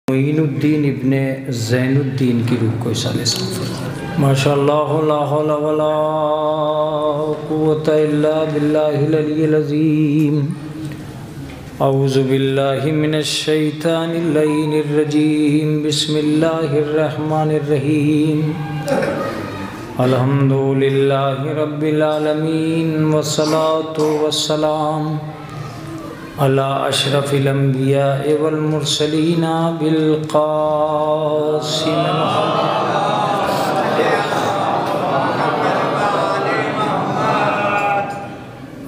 معین الدین ابن زین الدین کی روح کو اصالِ سلام فرمائے۔ ماشاء اللہ لا حول ولا قوة الا باللہ العلی العظیم۔ اعوذ باللہ من الشیطان اللعین الرجیم۔ بسم اللہ الرحمن الرحیم۔ الحمد للہ رب العالمین والصلاة والسلام علی اشرف الانبیاء والمرسلین بالقاسم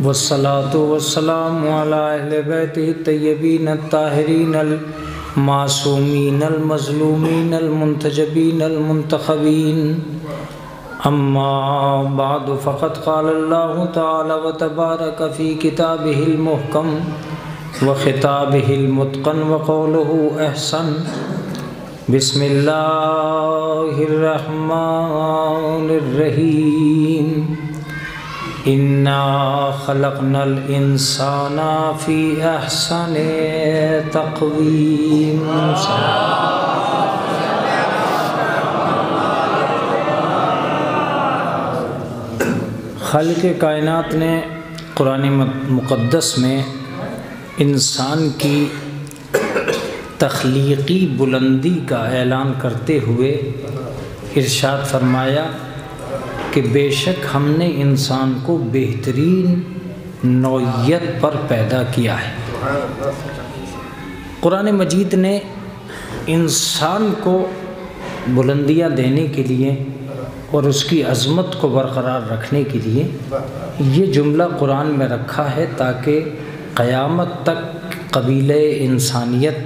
والصلاة والسلام علی اہل بیتہ الطیبین الطاہرین المعصومین المظلومین المنتجبین المنتخبین۔ اما بعد فقد قال اللہ تعالی وتبارک فی کتابہ المحکم وخطابہ المتقن وقولہ احسن۔ بسم اللہ الرحمن الرحیم۔ انا خلقنا الانسان فی احسن تقویم۔ خالق کائنات نے قرآن مقدس میں انسان کی تخلیقی بلندی کا اعلان کرتے ہوئے ارشاد فرمایا کہ بے شک ہم نے انسان کو بہترین نوعیت پر پیدا کیا ہے۔ قرآن مجید نے انسان کو بلندیاں دینے کے لیے اور اس کی عظمت کو برقرار رکھنے کے لیے یہ جملہ قرآن میں رکھا ہے تاکہ قیامت تک قبیلہ انسانیت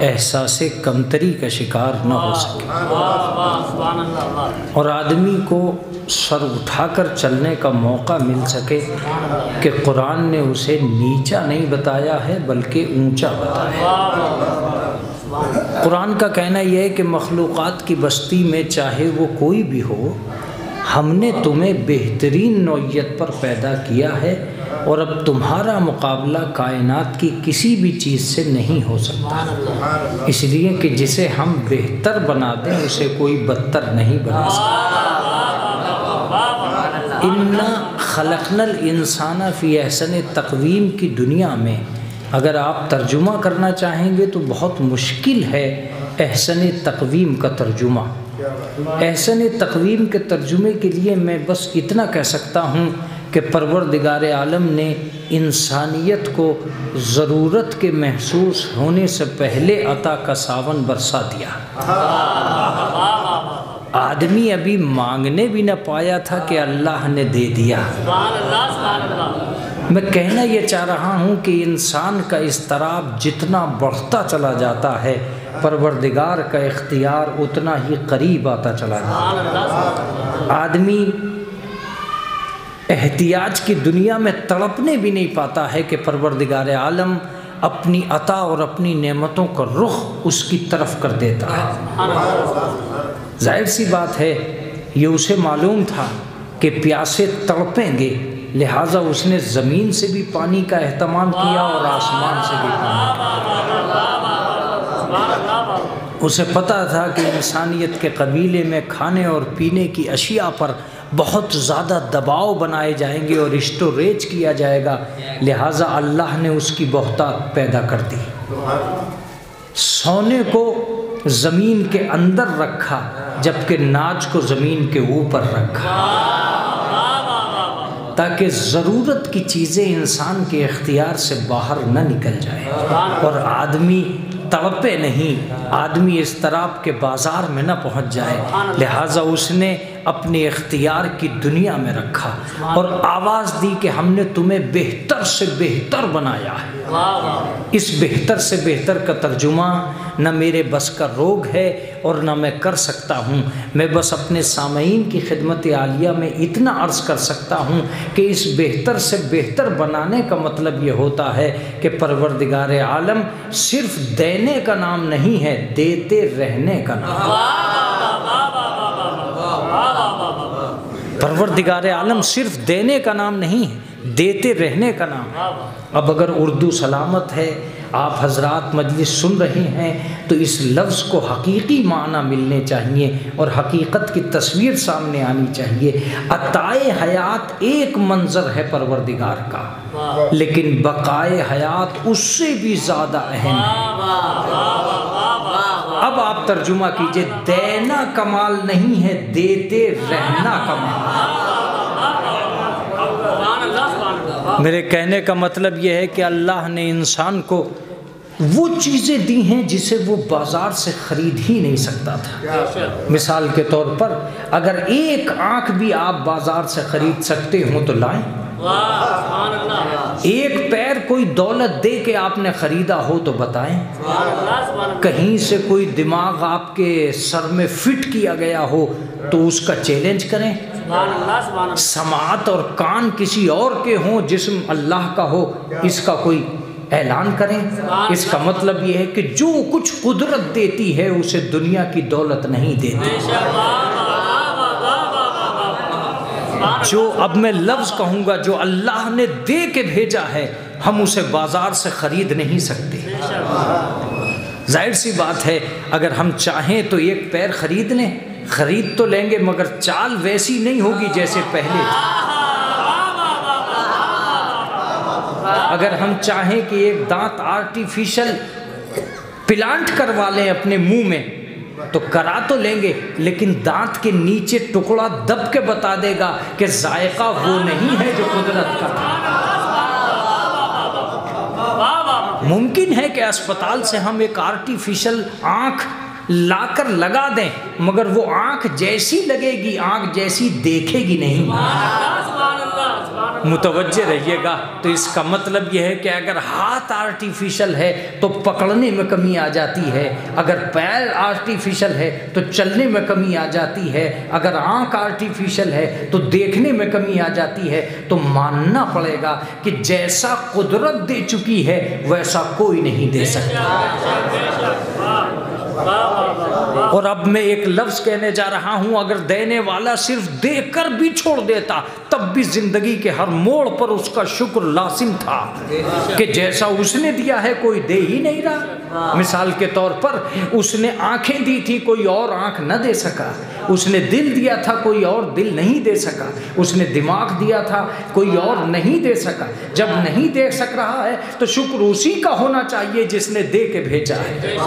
احساس کمتری کا شکار نہ ہو سکے اور آدمی کو سر اٹھا کر چلنے کا موقع مل سکے کہ قرآن نے اسے نیچا نہیں بتایا ہے بلکہ اونچا بتایا ہے۔ قرآن کا کہنا یہ ہے کہ مخلوقات کی بستی میں چاہے وہ کوئی بھی ہو، ہم نے تمہیں بہترین نوعیت پر پیدا کیا ہے اور اب تمہارا مقابلہ کائنات کی کسی بھی چیز سے نہیں ہو سکتا، اس لیے کہ جسے ہم بہتر بنا دیں اسے کوئی بدتر نہیں بنا سکتا۔ انا خلقنا الانسان فی احسن تقویم کی دنیا میں اگر آپ ترجمہ کرنا چاہیں گے تو بہت مشکل ہے احسن تقویم کا ترجمہ۔ احسن تقویم کے ترجمے کے لیے میں بس اتنا کہہ سکتا ہوں کہ پروردگار عالم نے انسانیت کو ضرورت کے محسوس ہونے سے پہلے عطا کا ساون برسا دیا۔ آدمی ابھی مانگنے بھی نہ پایا تھا کہ اللہ نے دے دیا۔ میں کہنا یہ چاہ رہا ہوں کہ انسان کا اضطراب جتنا بڑھتا چلا جاتا ہے پروردگار کا اختیار اتنا ہی قریب آتا چلا جاتا ہے۔ آدمی احتیاج کی دنیا میں تڑپنے بھی نہیں پاتا ہے کہ پروردگار عالم اپنی عطا اور اپنی نعمتوں کا رخ اس کی طرف کر دیتا ہے۔ ظاہر سی بات ہے یہ اسے معلوم تھا کہ پیاسے تڑپیں گے، لہٰذا اس نے زمین سے بھی پانی کا اہتمام کیا اور آسمان سے بھی پانی کا۔ اسے پتہ تھا کہ انسانیت کے قبیلے میں کھانے اور پینے کی اشیاء پر بہت زیادہ دباؤ بنائے جائیں گے اور اشت و ریچ کیا جائے گا، لہٰذا اللہ نے اس کی بہتات پیدا کر دی۔ سونے کو زمین کے اندر رکھا جبکہ ناج کو زمین کے اوپر رکھا تاکہ ضرورت کی چیزیں انسان کے اختیار سے باہر نہ نکل جائیں اور آدمی تڑپے نہیں، آدمی اضطراب کے بازار میں نہ پہنچ جائے، لہٰذا اس نے اپنے اختیار کی دنیا میں رکھا اور آواز دی کہ ہم نے تمہیں بہتر سے بہتر بنایا ہے۔ اس بہتر سے بہتر کا ترجمہ نہ میرے بس کا روگ ہے اور نہ میں کر سکتا ہوں، میں بس اپنے سامعین کی خدمت عالیہ میں اتنا عرض کر سکتا ہوں کہ اس بہتر سے بہتر بنانے کا مطلب یہ ہوتا ہے کہ پروردگار عالم صرف دینے کا نام نہیں ہے، دیتے رہنے کا نام ہے۔ پروردگار عالم صرف دینے کا نام نہیں ہے، دیتے رہنے کا نام ہے۔ اب اگر اردو سلامت ہے، آپ حضرات مجلس سن رہے ہیں تو اس لفظ کو حقیقی معنی ملنے چاہیے اور حقیقت کی تصویر سامنے آنی چاہیے۔ عطائے حیات ایک منظر ہے پروردگار کا، لیکن بقائے حیات اس سے بھی زیادہ اہم ہے۔ اب آپ ترجمہ کیجئے، دینا کمال نہیں ہے، دیتے رہنا کمال ہے۔ میرے کہنے کا مطلب یہ ہے کہ اللہ نے انسان کو وہ چیزیں دی ہیں جسے وہ بازار سے خرید ہی نہیں سکتا تھا۔ مثال کے طور پر اگر ایک آنکھ بھی آپ بازار سے خرید سکتے ہوں تو لائیں۔ ایک پیر کوئی دولت دے کے آپ نے خریدا ہو تو بتائیں۔ کہیں سے کوئی دماغ آپ کے سر میں فٹ کیا گیا ہو تو اس کا چیلنج کریں۔ سماعت اور کان کسی اور کے ہوں، جسم اللہ کا ہو، اس کا کوئی اعلان کریں۔ اس کا مطلب یہ ہے کہ جو کچھ قدرت دیتی ہے اسے دنیا کی دولت نہیں دیتی۔ جو اب میں لفظ کہوں گا جو اللہ نے دے کے بھیجا ہے، ہم اسے بازار سے خرید نہیں سکتے۔ ظاہر سی بات ہے اگر ہم چاہیں تو ایک پیر خرید لیں، خرید تو لیں گے، مگر چال ویسی نہیں ہوگی جیسے پہلے تھی۔ اگر ہم چاہیں کہ ایک دانت آرٹیفیشل پلانٹ کروا لیں اپنے منہ میں تو کرا تو لیں گے، لیکن دانت کے نیچے ٹکڑا دب کے بتا دے گا کہ ذائقہ وہ نہیں ہے جو قدرت کا تھا۔ ممکن ہے کہ اسپتال سے ہم ایک آرٹیفیشل آنکھ لا کر لگا دیں، مگر وہ آنکھ جیسی لگے گی، آنکھ جیسی دیکھے گی نہیں۔ متوجہ رہیے گا۔ تو اس کا مطلب یہ ہے کہ اگر ہاتھ آرٹیفیشل ہے تو پکڑنے میں کمی آ جاتی ہے، اگر پیر آرٹیفیشل ہے تو چلنے میں کمی آ جاتی ہے، اگر آنکھ آرٹیفیشل ہے تو دیکھنے میں کمی آ جاتی ہے۔ تو ماننا پڑے گا کہ جیسا قدرت دے چکی ہے ویسا کوئی نہیں دے سکتا۔ اور اب میں ایک لفظ کہنے جا رہا ہوں، اگر دینے والا صرف دے کر بھی چھوڑ دیتا تب بھی زندگی کے ہر موڑ پر اس کا شکر لازم تھا کہ جیسا اس نے دیا ہے کوئی دے ہی نہیں رہا۔ مثال کے طور پر اس نے آنکھیں دی تھی، کوئی اور آنکھ نہ دے سکا۔ اس نے دل دیا تھا، کوئی اور دل نہیں دے سکا۔ اس نے دماغ دیا تھا، کوئی اور نہیں دے سکا۔ جب نہیں دے سک رہا ہے تو شکر اسی کا ہونا چاہیے جس نے دے کے بھیجا ہے۔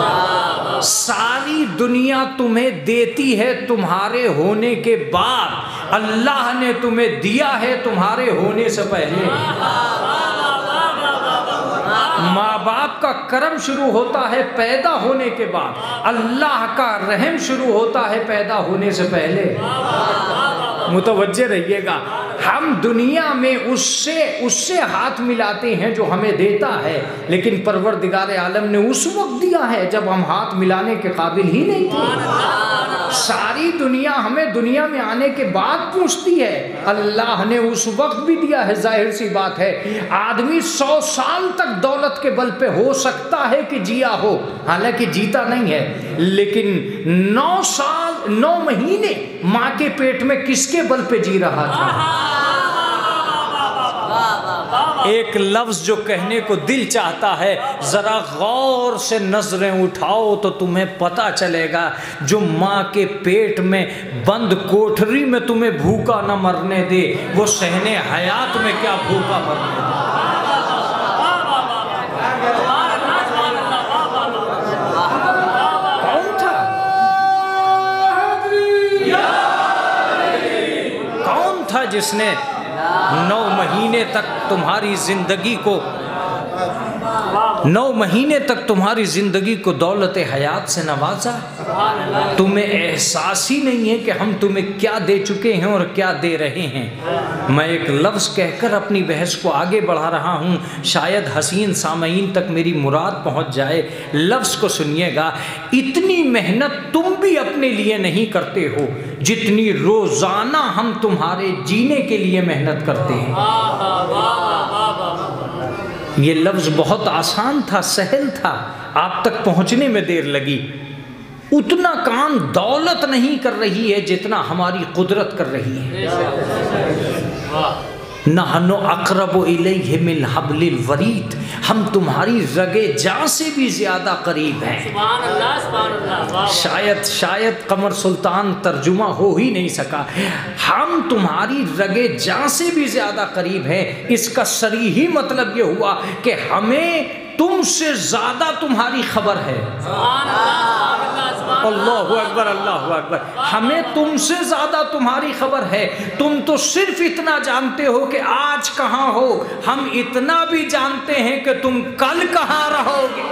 ساری دنیا تمہیں دیتی ہے تمہارے ہونے کے بعد، اللہ نے تمہیں دیا ہے تمہارے ہونے سے پہلے۔ ماں باپ کا کرم شروع ہوتا ہے پیدا ہونے کے بعد، اللہ کا رحم شروع ہوتا ہے پیدا ہونے سے پہلے۔ متوجہ رہیے گا، ہم دنیا میں اس سے ہاتھ ملاتے ہیں جو ہمیں دیتا ہے، لیکن پروردگار عالم نے اس وقت دیا ہے جب ہم ہاتھ ملانے کے قابل ہی نہیں تھے۔ ساری دنیا ہمیں دنیا میں آنے کے بعد پوچھتی ہے، اللہ نے اس وقت بھی دیا ہے۔ ظاہر سی بات ہے آدمی 100 سال تک دولت کے بل پہ ہو سکتا ہے کہ جیا ہو، حالانکہ جیتا نہیں ہے، لیکن 9 مہینے ماں کے پیٹ میں کس کے بل پہ جی رہا تھا؟ ایک لفظ جو کہنے کو دل چاہتا ہے، ذرا غور سے نظریں اٹھاؤ تو تمہیں پتہ چلے گا، جو ماں کے پیٹ میں بند کوٹھری میں تمہیں بھوکا نہ مرنے دے، وہ صحن حیات میں کیا بھوکا مرنے دے۔ کون تھا جس نے 9 مہینے تک تمہاری زندگی کو دولت حیات سے نوازا؟ تمہیں احساس ہی نہیں ہے کہ ہم تمہیں کیا دے چکے ہیں اور کیا دے رہے ہیں۔ میں ایک لفظ کہہ کر اپنی بحث کو آگے بڑھا رہا ہوں، شاید حسین سامعین تک میری مراد پہنچ جائے۔ لفظ کو سنیے گا، اتنی محنت تم بھی اپنے لیے نہیں کرتے ہو جتنی روزانہ ہم تمہارے جینے کے لیے محنت کرتے ہیں۔ یہ لفظ بہت آسان تھا، سہل تھا، آپ تک پہنچنے میں دیر لگی۔ اتنا کام دولت نہیں کر رہی ہے جتنا ہماری قدرت کر رہی ہے۔ نحن اقرب الیہ من حبل الورید، ہم تمہاری رگے جاں سے بھی زیادہ قریب ہیں۔ سبحان اللہ سبحان اللہ۔ شاید قمر سلطان ترجمہ ہو ہی نہیں سکا۔ ہم تمہاری رگے جاں سے بھی زیادہ قریب ہیں، اس کا صریحی مطلب یہ ہوا کہ ہمیں تم سے زیادہ تمہاری خبر ہے۔ سبحان اللہ اللہ اکبر اللہ اکبر۔ ہمیں تم سے زیادہ تمہاری خبر ہے۔ تم تو صرف اتنا جانتے ہو کہ آج کہاں ہو، ہم اتنا بھی جانتے ہیں کہ تم کل کہاں رہو گے۔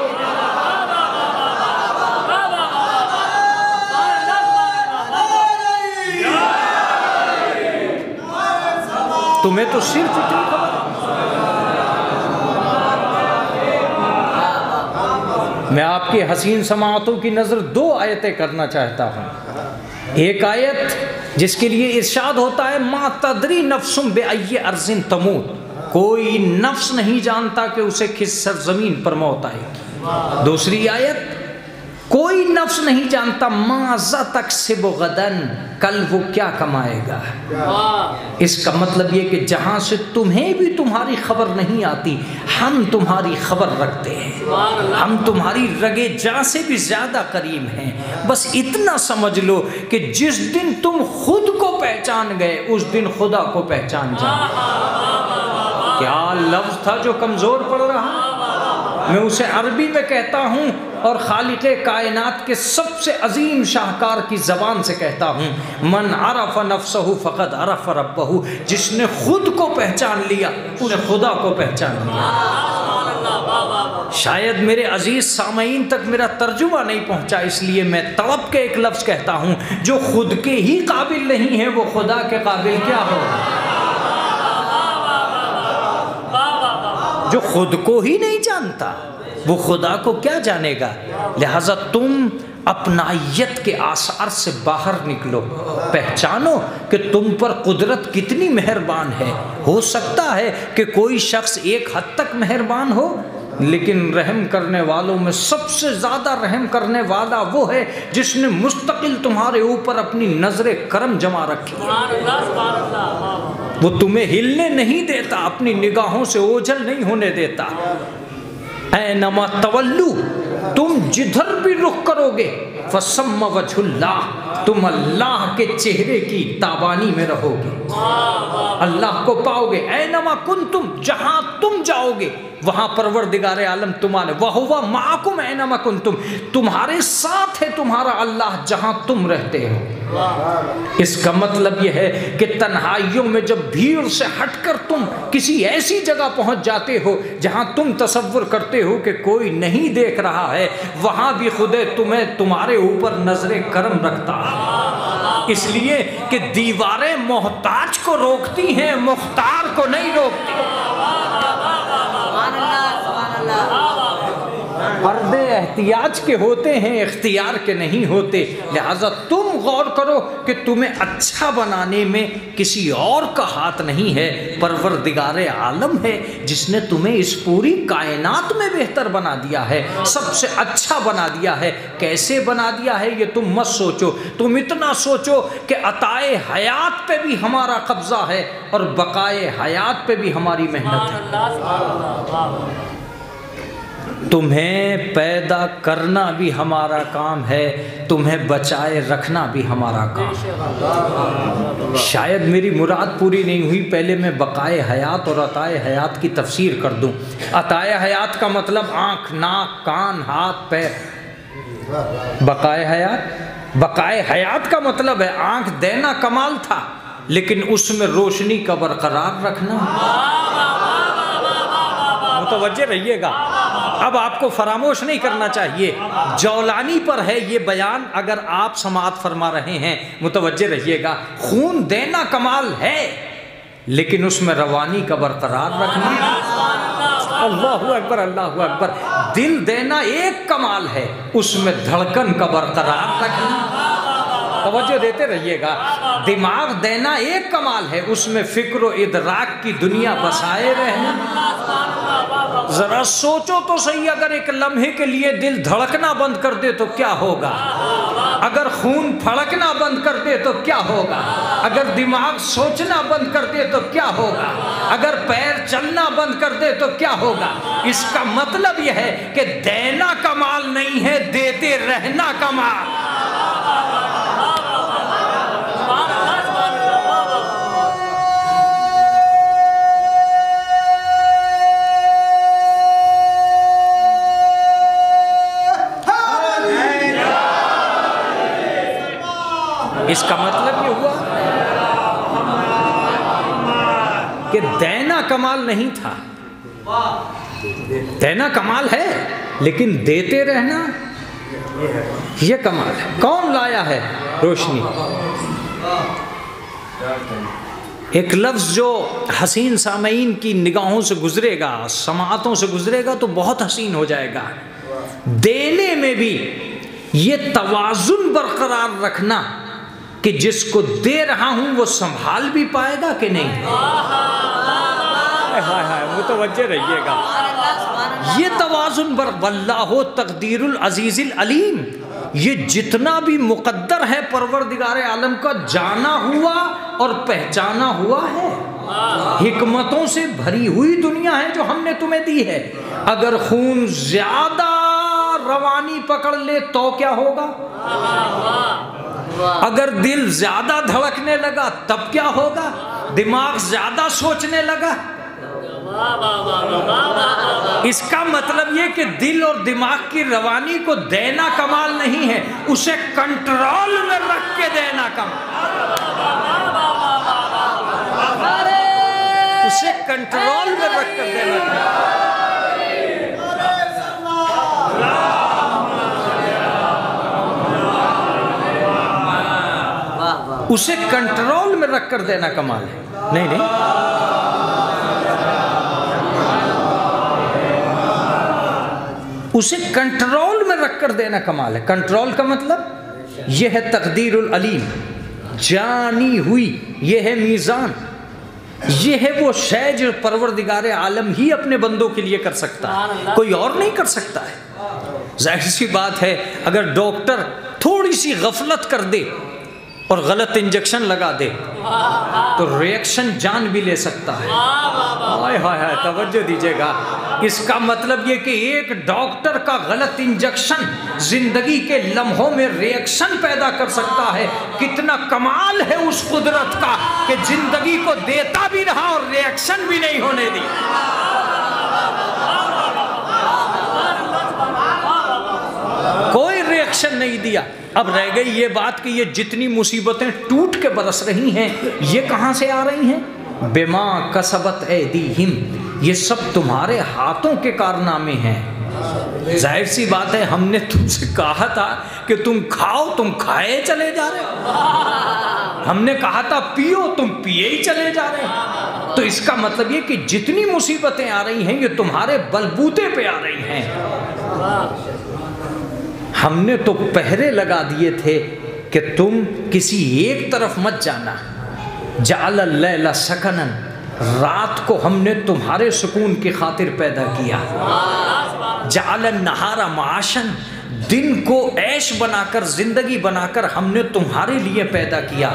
تمہیں تو صرف اتنی خبر ہے۔ میں آپ کی حسین سماعتوں کی نظر دو آیتیں کرنا چاہتا ہوں۔ ایک آیت جس کے لیے ارشاد ہوتا ہے ما تدری نفس بأی ارض تموت، کوئی نفس نہیں جانتا کہ اسے کس سرزمین پر موت آئے گی۔ دوسری آیت کوئی نفس نہیں جانتا ماذا تکسب غدن، کل وہ کیا کمائے گا۔ اس کا مطلب یہ کہ جہاں سے تمہیں بھی تمہاری خبر نہیں آتی، ہم تمہاری خبر رکھتے ہیں، ہم تمہاری رگے جاں سے بھی زیادہ قریب ہیں۔ بس اتنا سمجھ لو کہ جس دن تم خود کو پہچان گئے اس دن خدا کو پہچان جائے۔ کیا لفظ تھا جو کمزور پڑ رہا، میں اسے عربی میں کہتا ہوں اور خالق کائنات کے سب سے عظیم شاہکار کی زبان سے کہتا ہوں، من عرف نفسہ فقد عرف ربہ، جس نے خود کو پہچان لیا اس نے خدا کو پہچان لیا۔ شاید میرے عزیز سامعین تک میرا ترجمہ نہیں پہنچا، اس لیے میں تڑپ کے ایک لفظ کہتا ہوں، جو خود کے ہی قابل نہیں ہے وہ خدا کے قابل کیا ہو۔ جو خود کو ہی نہیں جانتا وہ خدا کو کیا جانے گا۔ لہذا تم اپنائیت کے آثار سے باہر نکلو، پہچانو کہ تم پر قدرت کتنی مہربان ہے۔ ہو سکتا ہے کہ کوئی شخص ایک حد تک مہربان ہو، لیکن رحم کرنے والوں میں سب سے زیادہ رحم کرنے والا وہ ہے جس نے مستقل تمہارے اوپر اپنی نظر کرم جمع رکھی ہے۔ وہ تمہیں ہلنے نہیں دیتا، اپنی نگاہوں سے اوجھل نہیں ہونے دیتا۔ اینما تولو، تم جدھر بھی رخ کرو گے، فثم وجہ اللہ، تم اللہ کے چہرے کی تابانی میں رہو گے، اللہ کو پاؤ گے۔ اینما کنتم، جہاں تم جاؤ گے وہاں پروردگار عالم تمہارے، وَهُوَ مَعَكُمْ أَيْنَمَا كُنْتُمْ، تمہارے ساتھ ہے تمہارا اللہ جہاں تم رہتے ہو۔ اس کا مطلب یہ ہے کہ تنہائیوں میں جب بھیڑ سے ہٹ کر تم کسی ایسی جگہ پہنچ جاتے ہو جہاں تم تصور کرتے ہو کہ کوئی نہیں دیکھ رہا ہے، وہاں بھی خدا تمہیں تمہارے اوپر نظر کرم رکھتا ہے، اس لیے کہ دیواریں محتاج کو روکتی ہیں، مختار کو نہیں روکتی۔ پردے احتیاج کے ہوتے ہیں، اختیار کے نہیں ہوتے۔ لہٰذا تم غور کرو کہ تمہیں اچھا بنانے میں کسی اور کا ہاتھ نہیں ہے، پروردگار عالم ہے جس نے تمہیں اس پوری کائنات میں بہتر بنا دیا ہے، سب سے اچھا بنا دیا ہے۔ کیسے بنا دیا ہے یہ تم مت سوچو، تم اتنا سوچو کہ عطائے حیات پہ بھی ہمارا قبضہ ہے اور بقائے حیات پہ بھی ہماری محنت ہے۔ تمہیں پیدا کرنا بھی ہمارا کام ہے، تمہیں بچائے رکھنا بھی ہمارا کام ہے۔ شاید میری مراد پوری نہیں ہوئی، پہلے میں بقائے حیات اور عطائے حیات کی تفسیر کر دوں۔ عطائے حیات کا مطلب آنکھ، ناک، کان، ہاتھ، پیر۔ بقائے حیات کا مطلب ہے آنکھ دینا کمال تھا لیکن اس میں روشنی کا برقرار رکھنا۔ متوجہ رہیے گا، اب آپ کو فراموش نہیں کرنا چاہیے، جولانی پر ہے یہ بیان، اگر آپ سماعت فرما رہے ہیں متوجہ رہیے گا۔ خون دینا کمال ہے لیکن اس میں روانی کا برقرار رکھنا۔ اللہ اکبر اللہ اکبر۔ دل دینا ایک کمال ہے، اس میں دھڑکن کا برقرار رکھنا۔ توجہ دیتے رہیے گا۔ دماغ دینا ایک کمال ہے، اس میں فکر و ادراک کی دنیا بسائے رہنا۔ ذرا سوچو تو صحیح، اگر ایک لمحے کے لیے دل دھڑکنا بند کر دے تو کیا ہوگا؟ اگر خون پھڑکنا بند کر دے تو کیا ہوگا؟ اگر دماغ سوچنا بند کر دے تو کیا ہوگا؟ اگر پیر چلنا بند کر دے تو کیا ہوگا؟ اس کا مطلب یہ ہے کہ دینا کمال نہیں ہے، دیتے رہنا کمال۔ اس کا مطلب یہ ہوا کہ دینا کمال نہیں تھا، دینا کمال ہے لیکن دیتے رہنا یہ کمال ہے۔ کون لایا ہے روشنی؟ ایک لفظ جو حسین سامعین کی نگاہوں سے گزرے گا، سماعتوں سے گزرے گا تو بہت حسین ہو جائے گا۔ دینے میں بھی یہ توازن برقرار رکھنا کہ جس کو دے رہا ہوں وہ سنبھال بھی پائے گا کہ نہیں۔ متوجہ رہیے گا، یہ توازن واللہ تقدیر العزیز العلیم، یہ جتنا بھی مقدر ہے پروردگار عالم کا جانا ہوا اور پہچانا ہوا ہے۔ حکمتوں سے بھری ہوئی دنیا ہے جو ہم نے تمہیں دی ہے۔ اگر خون زیادہ روانی پکڑ لے تو کیا ہوگا؟ اگر دل زیادہ دھڑکنے لگا تب کیا ہوگا؟ دماغ زیادہ سوچنے لگا۔ اس کا مطلب یہ کہ دل اور دماغ کی روانی کو دینا کمال نہیں ہے، اسے کنٹرول میں رکھ کے دینا کمال، اسے کنٹرول میں رکھ کر دینا کمال۔ اسے کنٹرول میں رکھ کر دینا کمال ہے۔ نہیں نہیں، اسے کنٹرول میں رکھ کر دینا کمال ہے۔ کنٹرول کا مطلب یہ ہے تقدیر العلیم، جانی ہوئی، یہ ہے میزان، یہ ہے وہ شے جو پروردگار عالم ہی اپنے بندوں کے لیے کر سکتا ہے، کوئی اور نہیں کر سکتا ہے۔ ظاہر سی بات ہے اگر ڈاکٹر تھوڑی سی غفلت کر دے اور غلط انجیکشن لگا دے تو ریئیکشن جان بھی لے سکتا ہے۔ ہائے ہائے ہائے، توجہ دیجیے گا، اس کا مطلب یہ کہ ایک ڈاکٹر کا غلط انجیکشن زندگی کے لمحوں میں ریئیکشن پیدا کر سکتا ہے۔ کتنا کمال ہے اس قدرت کا کہ زندگی کو دیتا بھی رہا اور ریئیکشن بھی نہیں ہونے دی۔ کوئی ریئیکشن نہیں دیا۔ اب رہ گئی یہ بات کہ یہ جتنی مصیبتیں ٹوٹ کے برس رہی ہیں یہ کہاں سے آ رہی ہیں؟ بما کسبت ایدیہم، یہ سب تمہارے ہاتھوں کے کارنامے ہیں۔ ظاہر سی بات ہے ہم نے تم سے کہا تھا کہ تم کھاؤ، تم کھائے چلے جا رہے ہو۔ ہم نے کہا تھا پیو، تم پیے ہی چلے جا رہے ہیں۔ تو اس کا مطلب یہ کہ جتنی مصیبتیں آ رہی ہیں یہ تمہارے بلبوتے پہ آ رہی ہیں۔ ہم نے تو پہرے لگا دیے تھے کہ تم کسی ایک طرف مت جانا۔ جعل اللیل سکنا، رات کو ہم نے تمہارے سکون کی خاطر پیدا کیا۔ جعل النہار معاشا، دن کو عیش بنا کر، زندگی بنا کر ہم نے تمہارے لیے پیدا کیا۔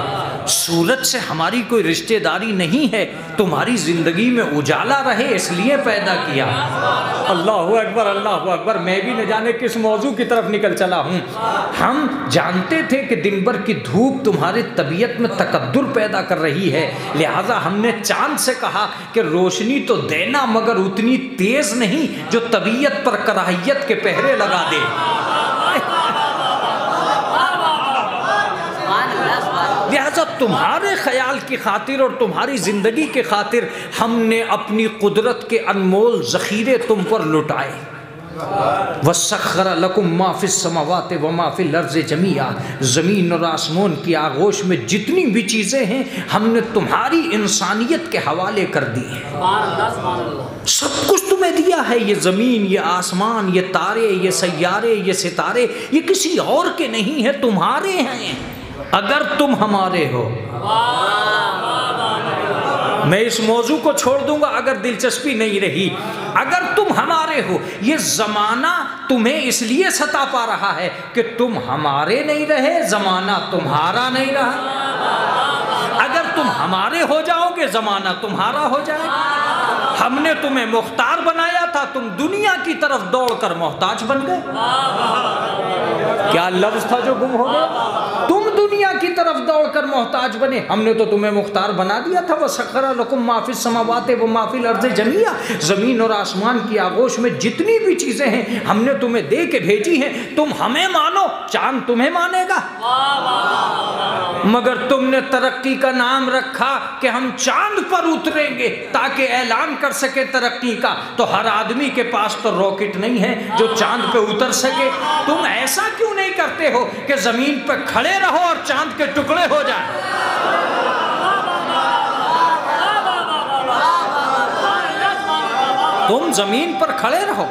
سورج سے ہماری کوئی رشتہ داری نہیں ہے، تمہاری زندگی میں اجالا رہے اس لیے پیدا کیا۔ اللہ اکبر، اللہ اکبر، میں بھی نہ جانے کس موضوع کی طرف نکل چلا ہوں۔ ہم جانتے تھے کہ دن بھر کی دھوپ تمہاری طبیعت میں تقدر پیدا کر رہی ہے، لہٰذا ہم نے چاند سے کہا کہ روشنی تو دینا مگر اتنی تیز نہیں جو طبیعت پر کراہیت کے پہرے لگا دے۔ لہذا تمہارے خیال کی خاطر اور تمہاری زندگی کی خاطر ہم نے اپنی قدرت کے انمول ذخیرے تم پر لٹائے۔ وَسَخَّرَ لَكُم مَّا فِي السَّمَاوَاتِ وَمَا فِي الْأَرْضِ جَمِيعًا، زمین اور آسمان کی آغوش میں جتنی بھی چیزیں ہیں ہم نے تمہاری انسانیت کے حوالے کر دی ہیں۔ سب کچھ تمہیں دیا ہے، یہ زمین، یہ آسمان، یہ تارے، یہ سیارے، یہ ستارے، یہ کسی اور کے نہیں ہیں، تمہارے ہیں۔ اگر تم ہمارے ہو میں اس موضوع کو چھوڑ دوں گا اگر دلچسپی نہیں رہی. اگر تم ہمارے ہو، یہ زمانہ تمہیں اس لیے ستا پا رہا ہے کہ تم ہمارے نہیں رہے، زمانہ تمہارا نہیں رہا. اگر تم ہمارے ہو جاؤ گے زمانہ تمہارا ہو جائے گا. ہم نے تمہیں مختار بنایا تھا، تم دنیا کی طرف دوڑ کر محتاج بن گئے. کیا لفظ تھا جو گم ہو گیا؟ تم دنیا کی طرف دوڑ کر محتاج بنے، ہم نے تو تمہیں مختار بنا دیا تھا. وَسَخَّرَ لَكُم مَّا فِي السَّمَاوَاتِ وَمَا فِي الْأَرْضِ جَمِيعًا. زمین اور آسمان کی آغوش میں جتنی بھی چیزیں ہیں ہم نے تمہیں دے کے بھیجی ہیں. تم ہمیں مانو، چاند تمہیں مانے گا. مگر تم نے ترقی کا نام رکھا کہ ہم چاند پر اتریں گے تاکہ اعلان کر سکے ترقی کا. تو ہر آدمی کے پاس تو راکٹ نہیں ہے جو چاند پہ اتر سکے. تم ایسا کیوں نہیں کرتے ہو کہ زمین پہ کھڑے رہو اور چاند کے ٹکڑے ہو جائیں؟ تم زمین پر کھڑے رہو.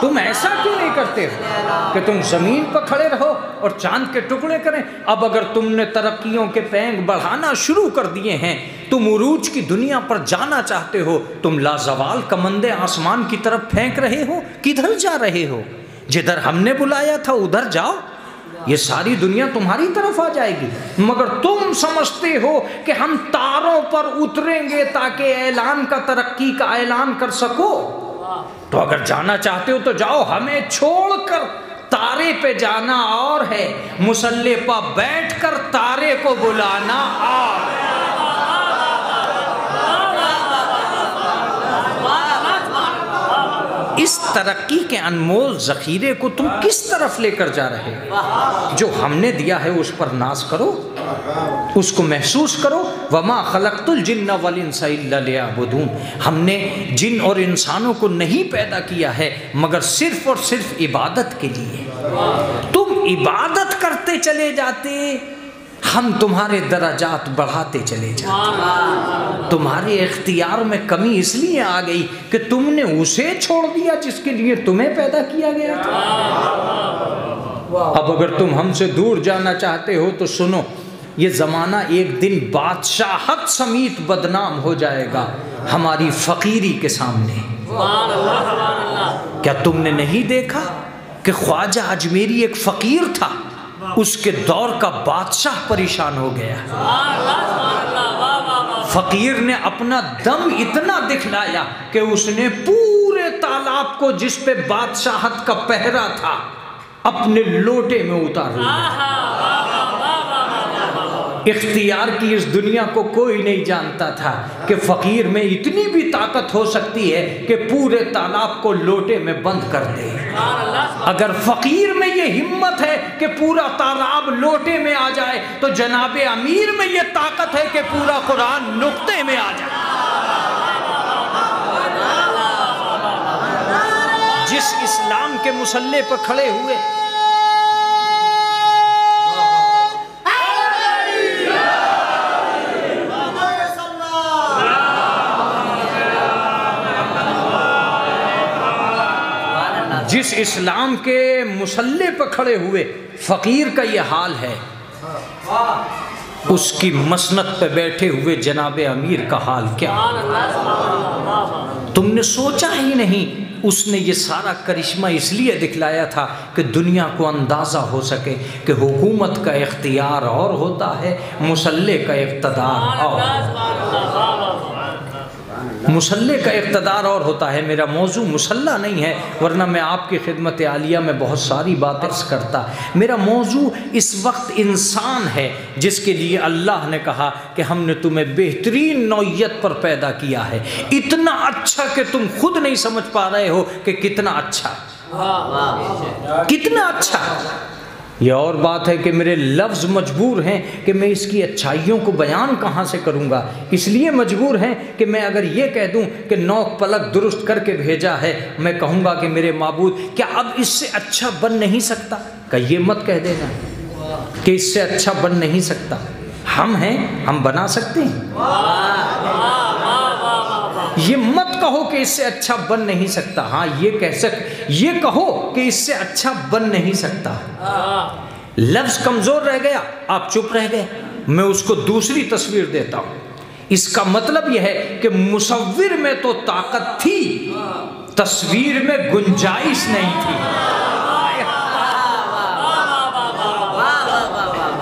تم ایسا کیوں نہیں کرتے ہو کہ تم زمین پر کھڑے رہو اور چاند کے ٹکڑے کریں؟ اب اگر تم نے ترقیوں کے پینگ بڑھانا شروع کر دیے ہیں، تم عروج کی دنیا پر جانا چاہتے ہو، تم لازوال کمندے آسمان کی طرف پھینک رہے ہو. کدھر جا رہے ہو؟ جدھر ہم نے بلایا تھا ادھر جاؤ. یہ ساری دنیا تمہاری طرف آ جائے گی. مگر تم سمجھتے ہو کہ ہم تاروں پر اتریں گے تاکہ اعلان کا ترقی کا اعلان کر سکو. تو اگر جانا چاہتے ہو تو جاؤ، ہمیں چھوڑ کر تارے پہ جانا اور ہے، مسلح پہ بیٹھ کر تارے کو بلانا اور ہے. اس ترقی کے انمول ذخیرے کو تم کس طرف لے کر جا رہے ہو؟ جو ہم نے دیا ہے اس پر ناز کرو، اس کو محسوس کرو. وَمَا خَلَقْتُ الْجِنَّ وَالْإِنسَ إِلَّا لِيَعْبُدُونَ. ہم نے جن اور انسانوں کو نہیں پیدا کیا ہے مگر صرف اور صرف عبادت کے لیے. تم عبادت کرتے چلے جاتے، ہم تمہارے درجات بڑھاتے چلے جاتے. تمہارے اختیار میں کمی اس لیے آ گئی کہ تم نے اسے چھوڑ دیا جس کے لیے تمہیں پیدا کیا گیا تھا. اب اگر تم ہم سے دور جانا چاہتے ہو تو سنو، یہ زمانہ ایک دن بادشاہت سمیت بدنام ہو جائے گا ہماری فقیری کے سامنے. کیا تم نے نہیں دیکھا کہ خواجہ اجمیری ایک فقیر تھا، اس کے دور کا بادشاہ پریشان ہو گیا. فقیر نے اپنا دم اتنا دکھلایا کہ اس نے پورے تالاب کو جس پہ بادشاہت کا پہرا تھا اپنے لوٹے میں اتار لیا. اختیار کی اس دنیا کو کوئی نہیں جانتا تھا کہ فقیر میں اتنی بھی طاقت ہو سکتی ہے کہ پورے تالاب کو لوٹے میں بند کر دے. اگر فقیر میں یہ ہمت ہے کہ پورا تالاب لوٹے میں آ جائے تو جناب امیر میں یہ طاقت ہے کہ پورا قرآن نقطے میں آ جائے. جس اسلام کے مسلح پر کھڑے ہوئے جس اسلام کے مسلح پر کھڑے ہوئے فقیر کا یہ حال ہے، اس کی مسند پہ بیٹھے ہوئے جناب امیر کا حال کیا؟ تم نے سوچا ہی نہیں. اس نے یہ سارا کرشمہ اس لیے دکھلایا تھا کہ دنیا کو اندازہ ہو سکے کہ حکومت کا اختیار اور ہوتا ہے، مسلح کا اقتدار اور مسلح کا اقتدار اور ہوتا ہے. میرا موضوع مسلح نہیں ہے ورنہ میں آپ کی خدمت عالیہ میں بہت ساری باتیں کرتا. میرا موضوع اس وقت انسان ہے جس کے لیے اللہ نے کہا کہ ہم نے تمہیں بہترین نوعیت پر پیدا کیا ہے، اتنا اچھا کہ تم خود نہیں سمجھ پا رہے ہو کہ کتنا اچھا، کتنا اچھا. یہ اور بات ہے کہ میرے لفظ مجبور ہیں کہ میں اس کی اچھائیوں کو بیان کہاں سے کروں گا. اس لیے مجبور ہیں کہ میں اگر یہ کہہ دوں کہ نوک پلک درست کر کے بھیجا ہے، میں کہوں گا کہ میرے معبود کیا اب اس سے اچھا بن نہیں سکتا؟ کہ یہ مت کہہ دینا کہ اس سے اچھا بن نہیں سکتا. ہم ہیں، ہم بنا سکتے ہیں. یہ مت کہو کہ اس سے اچھا بن نہیں سکتا، ہاں یہ کہو کہ اس سے اچھا بن نہیں سکتا۔ لفظ کمزور رہ گیا، آپ چپ رہ گئے، میں اس کو دوسری تصویر دیتا ہوں۔ اس کا مطلب یہ ہے کہ مصور میں تو طاقت تھی، تصویر میں گنجائش نہیں تھی۔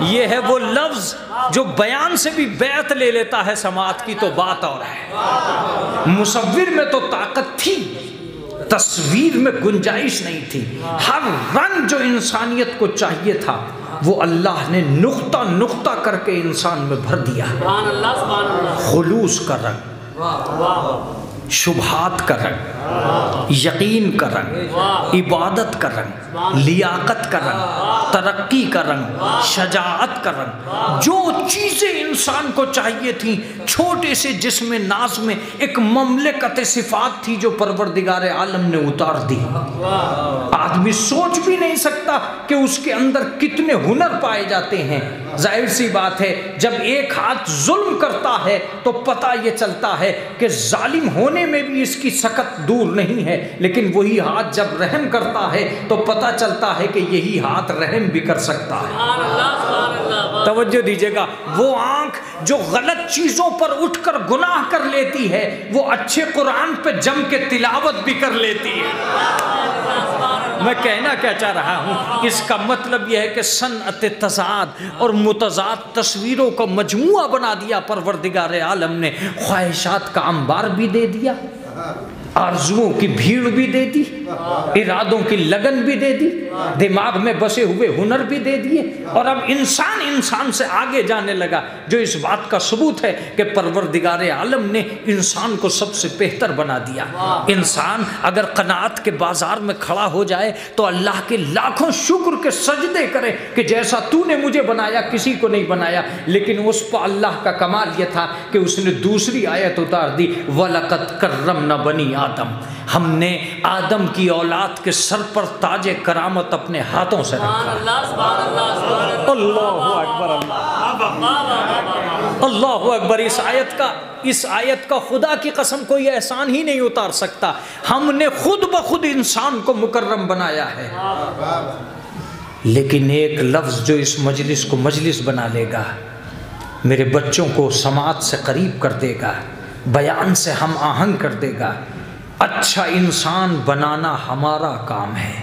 یہ ہے وہ لفظ جو بیان سے بھی بیعت لے لیتا ہے، سماعت کی تو بات اور ہے۔ مصور میں تو طاقت تھی، تصویر میں گنجائش نہیں تھی۔ ہر رنگ جو انسانیت کو چاہیے تھا وہ اللہ نے نقطہ نقطہ کر کے انسان میں بھر دیا۔ خلوص کا رنگ، شبہات کا رنگ، یقین کا رنگ، عبادت کا رنگ، لیاقت کا رنگ، ترقی کا رنگ، شجاعت کا رنگ، جو چیزیں انسان کو چاہیے تھیں، چھوٹے سے جسم ناز میں ایک مملکت صفات تھی جو پروردگار عالم نے اتار دی۔ آدمی سوچ بھی نہیں سکتا کہ اس کے اندر کتنے ہنر پائے جاتے ہیں۔ ظاہر سی بات ہے جب ایک ہاتھ ظلم کرتا ہے تو پتہ یہ چلتا ہے کہ ظالم ہونے میں بھی اس کی سکت دور نہیں ہے، لیکن وہی ہاتھ جب رحم کرتا ہے تو پتہ چلتا ہے کہ یہی ہاتھ رحم بھی کر سکتا ہے۔ توجہ دیجیے گا، وہ آنکھ جو غلط چیزوں پر اٹھ کر گناہ کر لیتی ہے وہ اچھے قرآن پہ جم کے تلاوت بھی کر لیتی ہے۔ میں کہنا کیا چاہ رہا ہوں، اس کا مطلب یہ ہے کہ صنعت تضاد اور متضاد تصویروں کا مجموعہ بنا دیا پروردگار عالم نے۔ خواہشات کا انبار بھی دے دیا، آرزوؤں کی بھیڑ بھی دے دی، ارادوں کی لگن بھی دے دی، دماغ میں بسے ہوئے ہنر بھی دے دیے، اور اب انسان سے آگے جانے لگا، جو اس بات کا ثبوت ہے کہ پروردگار عالم نے انسان کو سب سے بہتر بنا دیا۔ انسان اگر قناعت کے بازار میں کھڑا ہو جائے تو اللہ کے لاکھوں شکر کے سجدے کرے کہ جیسا تو نے مجھے بنایا کسی کو نہیں بنایا، لیکن اس پر اللہ کا کمال یہ تھا کہ اس نے دوسری آیت اتار دی، وَلَقَدْ كَرَّمْنَا بَنِي آدم، ہم نے آدم کی اولاد کے سر پر تاج کرامت اپنے ہاتھوں سے رکھا۔ اللہ اکبر، اللہ اکبر۔ اس آیت کا خدا کی قسم کوئی احسان ہی نہیں اتار سکتا۔ ہم نے خود بخود انسان کو مکرم بنایا ہے، لیکن ایک لفظ جو اس مجلس کو مجلس بنا لے گا، میرے بچوں کو سماعت سے قریب کر دے گا، بیان سے ہم آہنگ کر دے گا۔ اچھا انسان بنانا ہمارا کام ہے،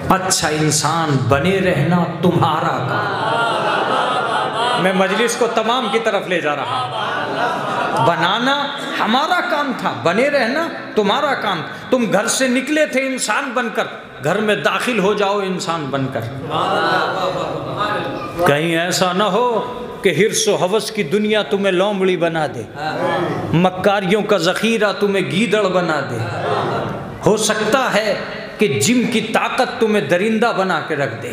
اچھا انسان بنے رہنا تمہارا کام۔ میں مجلس کو تمام کی طرف لے جا رہا ہوں۔ بنانا ہمارا کام تھا، بنے رہنا تمہارا کام۔ تم گھر سے نکلے تھے انسان بن کر، گھر میں داخل ہو جاؤ انسان بن کر۔ کہیں ایسا نہ ہو کہ حرص و ہوس کی دنیا تمہیں لومڑی بنا دے، مکاریوں کا ذخیرہ تمہیں گیدڑ بنا دے۔ ہو سکتا ہے کہ جم کی طاقت تمہیں درندہ بنا کے رکھ دے۔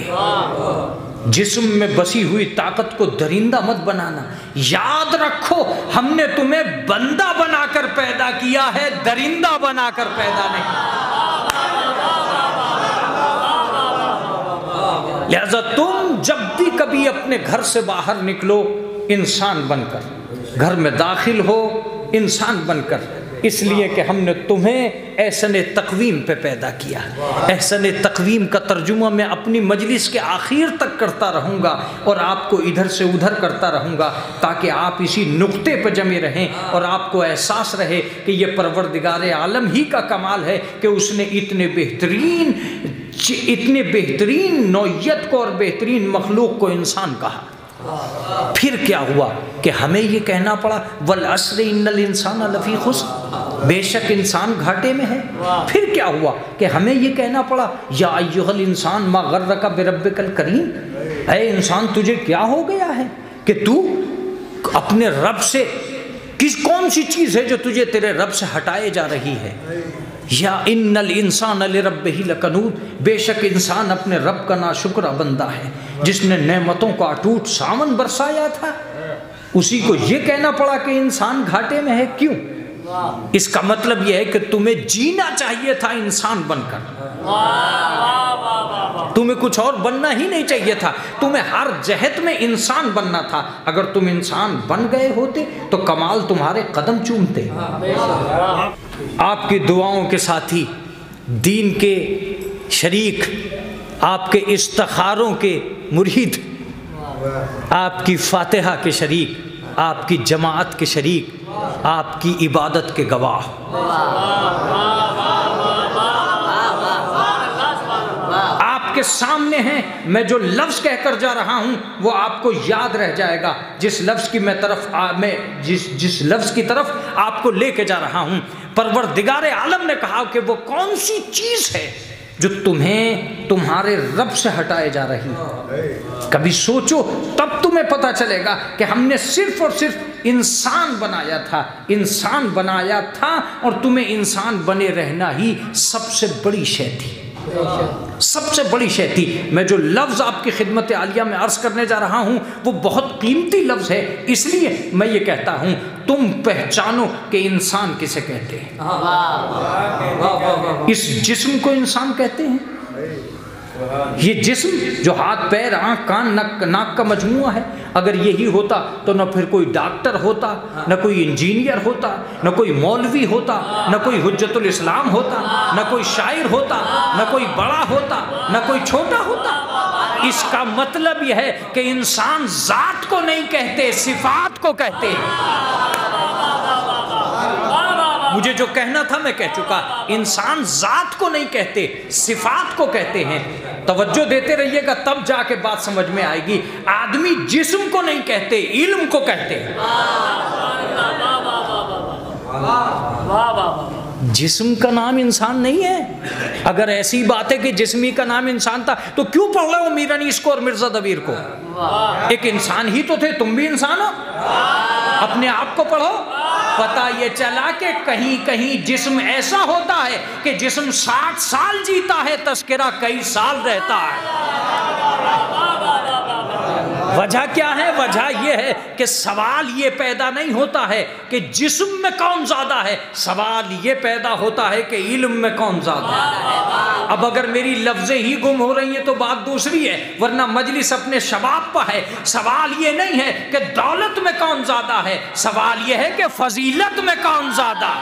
جسم میں بسی ہوئی طاقت کو درندہ مت بنانا۔ یاد رکھو ہم نے تمہیں بندہ بنا کر پیدا کیا ہے، درندہ بنا کر پیدا نہیں۔ لہذا تم جب بھی کبھی اپنے گھر سے باہر نکلو انسان بن کر، گھر میں داخل ہو انسان بن کر، اس لیے کہ ہم نے تمہیں احسن تقویم پہ پیدا کیا۔ احسن تقویم کا ترجمہ میں اپنی مجلس کے آخر تک کرتا رہوں گا اور آپ کو ادھر سے ادھر کرتا رہوں گا، تاکہ آپ اسی نقطے پہ جمے رہیں اور آپ کو احساس رہے کہ یہ پروردگار عالم ہی کا کمال ہے کہ اس نے اتنے بہترین نوعیت کو اور بہترین مخلوق کو انسان کہا۔ پھر کیا ہوا کہ ہمیں یہ کہنا پڑا والعصر ان الانسان لفی خسر، بے شک انسان گھاٹے میں ہے۔ پھر کیا ہوا کہ ہمیں یہ کہنا پڑا یا ایھا الانسان ما غرک بربک الکریم، اے انسان تجھے کیا ہو گیا ہے کہ تو اپنے رب سے کون سی چیز ہے جو تجھے تیرے رب سے ہٹائے جا رہی ہے۔ یا ان الانسان لربہ لکنود، بے شک انسان اپنے رب کا ناشکرہ بندہ ہے جس نے نعمتوں کا اٹوٹ ساون برسایا تھا۔ اسی کو یہ کہنا پڑا کہ انسان گھاٹے میں ہے۔ کیوں؟ اس کا مطلب یہ ہے کہ تمہیں جینا چاہیے تھا انسان بن کر، تمہیں کچھ اور بننا ہی نہیں چاہیے تھا، تمہیں ہر جہت میں انسان بننا تھا۔ اگر تم انسان بن گئے ہوتے تو کمال تمہارے قدم چومتے۔ آپ کی دعاؤں کے ساتھی، دین کے شریک، آپ کے استخاروں کے مرید، آپ کی فاتحہ کے شریک، آپ کی جماعت کے شریک، آپ کی عبادت کے گواہ، آپ کے سامنے ہیں۔ میں جو لفظ کہہ کر جا رہا ہوں وہ آپ کو یاد رہ جائے گا، جس لفظ کی جس لفظ کی طرف آپ کو لے کے جا رہا ہوں۔ پروردگار عالم نے کہا کہ وہ کون سی چیز ہے جو تمہیں تمہارے رب سے ہٹائے جا رہی ہے۔ کبھی سوچو، تب تمہیں پتہ چلے گا کہ ہم نے صرف اور صرف انسان بنایا تھا، انسان بنایا تھا، اور تمہیں انسان بنے رہنا ہی سب سے بڑی شے تھی، سب سے بڑی شے تھی۔ میں جو لفظ آپ کی خدمت عالیہ میں عرض کرنے جا رہا ہوں وہ بہت قیمتی لفظ ہے، اس لیے میں یہ کہتا ہوں تم پہچانو کہ انسان کسے کہتے ہیں۔ اس جسم کو انسان کہتے ہیں۔ یہ جسم جو ہاتھ پیر آنکھ کان ناک کا مجموعہ ہے، اگر یہی ہوتا تو نہ پھر کوئی ڈاکٹر ہوتا، نہ کوئی انجینئر ہوتا، نہ کوئی مولوی ہوتا، نہ کوئی حجت الاسلام ہوتا، نہ کوئی شاعر ہوتا، نہ کوئی بڑا ہوتا، نہ کوئی چھوٹا ہوتا۔ اس کا مطلب یہ ہے کہ انسان ذات کو نہیں کہتے، صفات کو کہتے ہیں۔ مجھے جو کہنا تھا میں کہہ چکا، انسان ذات کو نہیں کہتے، صفات کو کہتے ہیں۔ توجہ دیتے رہیے گا تب جا کے بات سمجھ میں آئے گی۔ آدمی جسم کو نہیں کہتے، علم کو کہتے ہیں۔ جسم کا نام انسان نہیں ہے۔ اگر ایسی بات ہے کہ جسمی کا نام انسان تھا تو کیوں پڑھ رہے ہو میر انیس کو اور مرزا دبیر کو؟ ایک انسان ہی تو تھے، تم بھی انسان ہو، اپنے آپ کو پڑھو۔ پتہ یہ چلا کہ کہیں کہیں جسم ایسا ہوتا ہے کہ جسم 60 سال جیتا ہے، تذکرہ کئی سال رہتا ہے۔ وجہ کیا ہے؟ وجہ یہ ہے کہ سوال یہ پیدا نہیں ہوتا ہے کہ جسم میں کون زیادہ ہے، سوال یہ پیدا ہوتا ہے کہ علم میں کون زیادہ ہے۔ اب اگر میری لفظیں ہی گم ہو رہی ہیں تو بات دوسری ہے، ورنہ مجلس اپنے شباب پہ ہے۔ سوال یہ نہیں ہے کہ دولت میں کون زیادہ ہے، سوال یہ ہے کہ فضیلت میں کون زیادہ ہے۔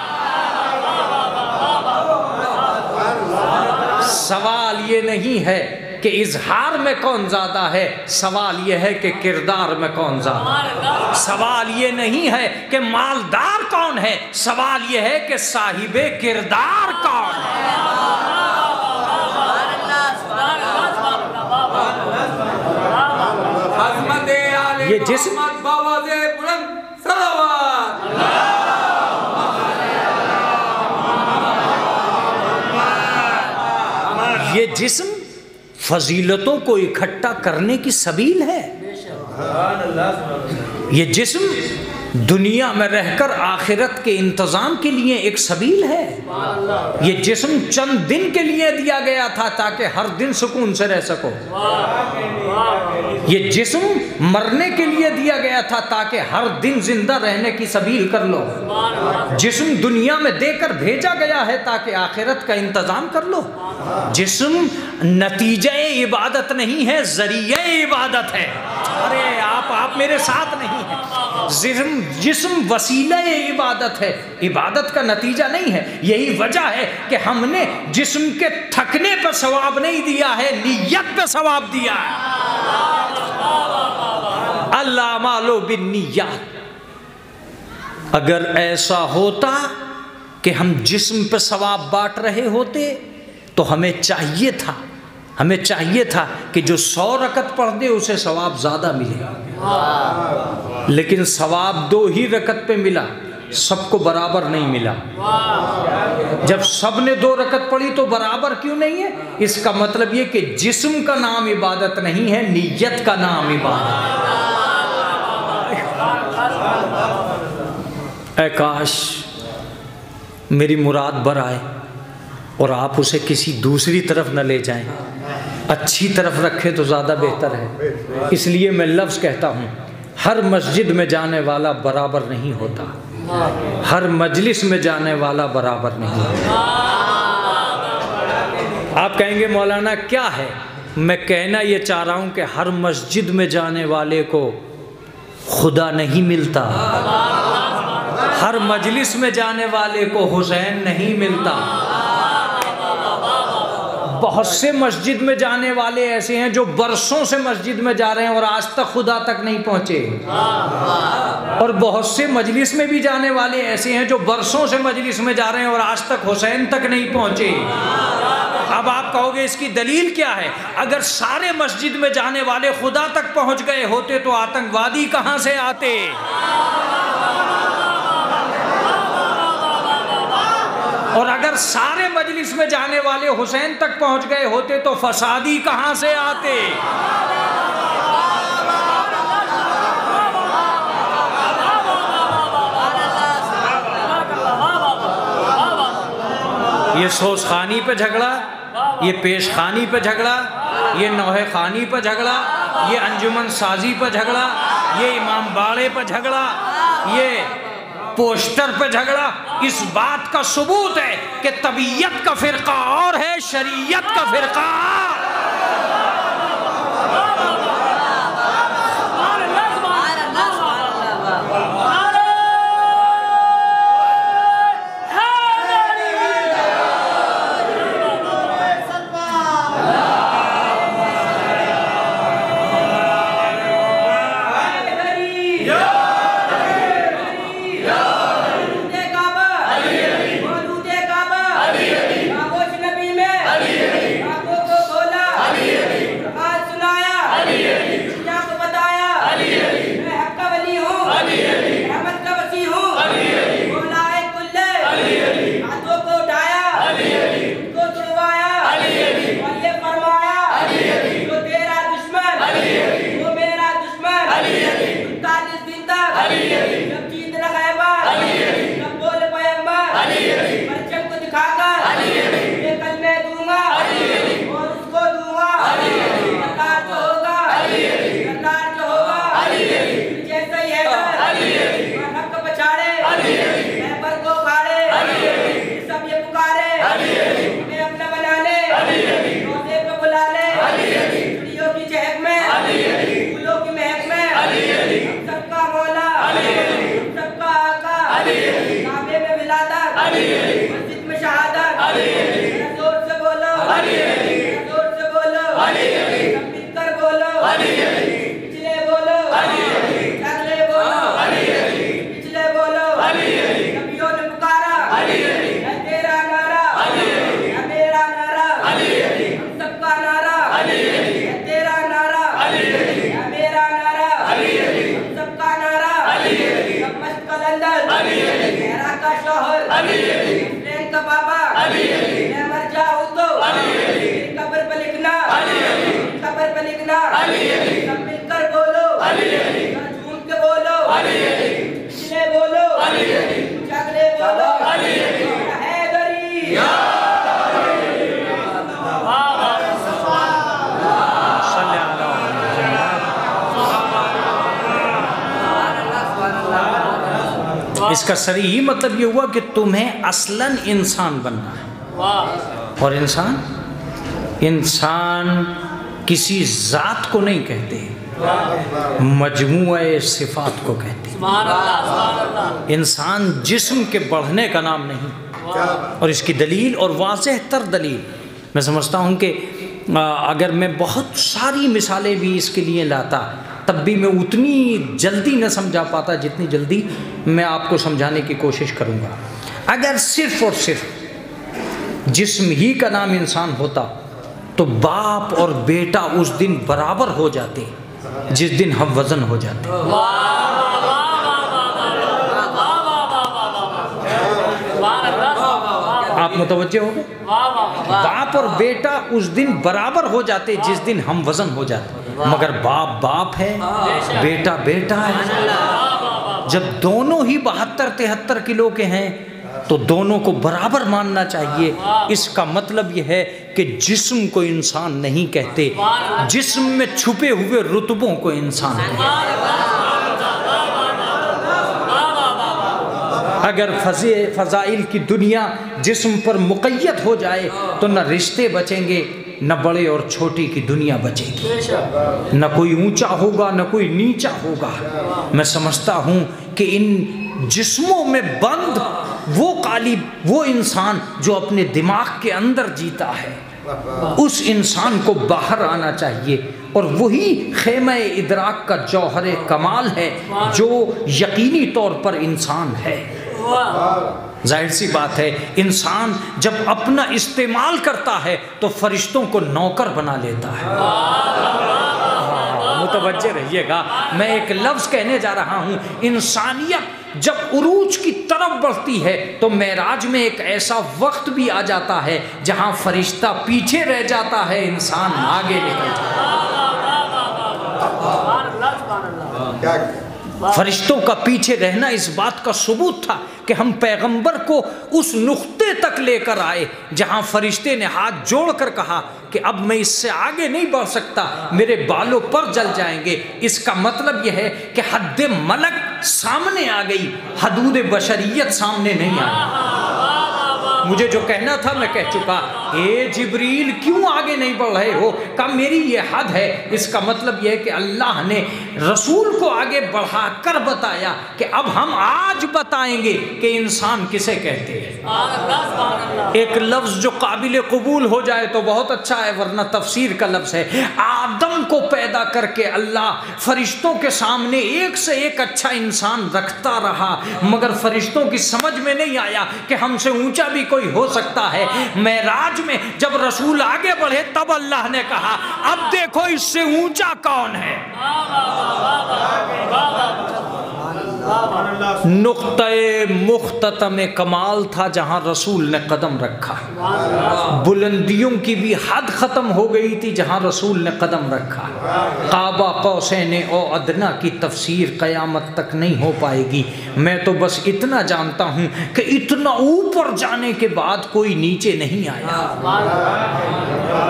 سوال یہ نہیں ہے کہ اظہار میں کون زیادہ ہے، سوال یہ ہے کہ کردار میں کون زیادہ ہے۔ سوال یہ نہیں ہے کہ مالدار کون ہے، سوال یہ ہے کہ صاحب کردار کون ہے۔ یہ جسم یہ جسم فضیلتوں کو اکٹھا کرنے کی سبیل ہے۔ یہ جسم دنیا میں رہ کر آخرت کے انتظام کے لیے ایک سبیل ہے۔ یہ جسم چند دن کے لیے دیا گیا تھا تاکہ ہر دن سکون سے رہ سکو۔ یہ جسم مرنے کے لیے دیا گیا تھا تاکہ ہر دن زندہ رہنے کی سبیل کر لو۔ جسم دنیا میں دے کر بھیجا گیا ہے تاکہ آخرت کا انتظام کر لو۔ جسم نتیجہ عبادت نہیں ہے، ذریعہ عبادت ہے۔ ارے آپ میرے ساتھ نہیں ہیں۔ جسم وسیلہ عبادت ہے، عبادت کا نتیجہ نہیں ہے۔ یہی وجہ ہے کہ ہم نے جسم کے تھکنے پر ثواب نہیں دیا ہے، نیت پہ ثواب دیا ہے۔ الاعمال بالنیات۔ اگر ایسا ہوتا کہ ہم جسم پہ ثواب بانٹ رہے ہوتے تو ہمیں چاہیے تھا کہ جو 100 رکعت پڑھ دے اسے ثواب زیادہ ملے، لیکن ثواب 2 ہی رکعت پہ ملا، سب کو برابر نہیں ملا۔ جب سب نے 2 رکعت پڑھی تو برابر کیوں نہیں ہے؟ اس کا مطلب یہ کہ جسم کا نام عبادت نہیں ہے، نیت کا نام عبادت ہے۔ اے کاش میری مراد بر آئے اور آپ اسے کسی دوسری طرف نہ لے جائیں، اچھی طرف رکھے تو زیادہ بہتر ہے۔ اس لیے میں لفظ کہتا ہوں، ہر مسجد میں جانے والا برابر نہیں ہوتا، ہر مجلس میں جانے والا برابر نہیں ہوتا۔ آپ کہیں گے مولانا کیا ہے؟ میں کہنا یہ چاہ رہا ہوں کہ ہر مسجد میں جانے والے کو خدا نہیں ملتا، ہر مجلس میں جانے والے کو حسین نہیں ملتا۔ بہت سے مسجد میں جانے والے ایسے ہیں جو برسوں سے مسجد میں جا رہے ہیں اور آج تک خدا تک نہیں پہنچے، اور بہت سے مجلس میں بھی جانے والے ایسے ہیں جو برسوں سے مجلس میں جا رہے ہیں اور آج تک حسین تک نہیں پہنچے۔ اب آپ کہو گے اس کی دلیل کیا ہے؟ اگر سارے مسجد میں جانے والے خدا تک پہنچ گئے ہوتے تو آتنکوادی کہاں سے آتے؟ اور اگر سارے مجلس میں جانے والے حسین تک پہنچ گئے ہوتے تو فسادی کہاں سے آتے؟ یہ سوس خانی پہ جھگڑا، یہ پیش خانی پہ جھگڑا، یہ نوحہ خانی پہ جھگڑا، یہ انجمن سازی پہ جھگڑا، یہ امام باڑے پہ جھگڑا، یہ پوسٹر پہ جھگڑا، اس بات کا ثبوت ہے کہ طبیعت کا فرقہ اور ہے، شریعت کا فرقہ۔ اس کا صریح مطلب یہ ہوا کہ تمہیں اصلاً انسان بننا ہے، اور انسان کسی ذات کو نہیں کہتے، مجموعہ صفات کو کہتے ہیں۔ انسان جسم کے بڑھنے کا نام نہیں، اور اس کی دلیل اور واضح تر دلیل میں سمجھتا ہوں کہ اگر میں بہت ساری مثالیں بھی اس کے لیے لاتا تب بھی میں اتنی جلدی نہ سمجھا پاتا جتنی جلدی میں آپ کو سمجھانے کی کوشش کروں گا۔ اگر صرف اور صرف جسم ہی کا نام انسان ہوتا تو باپ اور بیٹا اس دن برابر ہو جاتے جس دن ہم وزن ہو جاتے۔ آپ متوجہ ہو گئے؟ باپ اور بیٹا اس دن برابر ہو جاتے جس دن ہم وزن ہو جاتے، مگر باپ باپ ہے، بیٹا بیٹا ہے۔ جب دونوں ہی 72-73 کلو کے ہیں تو دونوں کو برابر ماننا چاہیے۔ اس کا مطلب یہ ہے کہ جسم کو انسان نہیں کہتے، جسم میں چھپے ہوئے رتبوں کو انسان کہتے۔ اگر فضائل کی دنیا جسم پر مقید ہو جائے تو نہ رشتے بچیں گے، نہ بڑے اور چھوٹے کی دنیا بچے گی، نہ کوئی اونچا ہوگا نہ کوئی نیچا ہوگا۔ میں سمجھتا ہوں کہ ان جسموں میں بند وہ قالب، وہ انسان جو اپنے دماغ کے اندر جیتا ہے، اس انسان کو باہر آنا چاہیے، اور وہی خیمہ ادراک کا جوہر کمال ہے جو یقینی طور پر انسان ہے۔ ظاہر سی بات ہے انسان جب اپنا استعمال کرتا ہے تو فرشتوں کو نوکر بنا لیتا ہے۔ متوجہ رہیے گا، میں ایک لفظ کہنے جا رہا ہوں، انسانیت جب عروج کی طرف بڑھتی ہے تو معراج میں ایک ایسا وقت بھی آ جاتا ہے جہاں فرشتہ پیچھے رہ جاتا ہے، انسان آگے نکل جاتا ہے۔ فرشتوں کا پیچھے رہنا اس بات کا ثبوت تھا کہ ہم پیغمبر کو اس نقطے تک لے کر آئے جہاں فرشتے نے ہاتھ جوڑ کر کہا کہ اب میں اس سے آگے نہیں بڑھ سکتا، میرے بالوں پر جل جائیں گے۔ اس کا مطلب یہ ہے کہ حد ملک سامنے آ گئی، حدود بشریت سامنے نہیں آئی۔ مجھے جو کہنا تھا میں کہہ چکا، اے جبریل کیوں آگے نہیں بڑھ رہے ہو؟ کہا میری یہ حد ہے۔ اس کا مطلب یہ ہے کہ اللہ نے رسول کو آگے بڑھا کر بتایا کہ اب ہم آج بتائیں گے کہ انسان کسے کہتے ہیں۔ ایک لفظ جو قابل قبول ہو جائے تو بہت اچھا ہے، ورنہ تفسیر کا لفظ ہے، آدم کو پیدا کر کے اللہ فرشتوں کے سامنے ایک سے ایک اچھا انسان رکھتا رہا، مگر فرشتوں کی سمجھ میں نہیں آیا کہ ہم سے اونچا بھی کوئی ہو سکتا ہے۔ معراج میں جب رسول آگے بڑھے تب اللہ نے کہا اب دیکھو اس سے اونچا کون ہے۔ نقطہ مختتم کمال تھا جہاں رسول نے قدم رکھا، بلندیوں کی بھی حد ختم ہو گئی تھی جہاں رسول نے قدم رکھا۔ قاب قوسین او ادنیٰ کی تفسیر قیامت تک نہیں ہو پائے گی، میں تو بس اتنا جانتا ہوں کہ اتنا اوپر جانے کے بعد کوئی نیچے نہیں آیا۔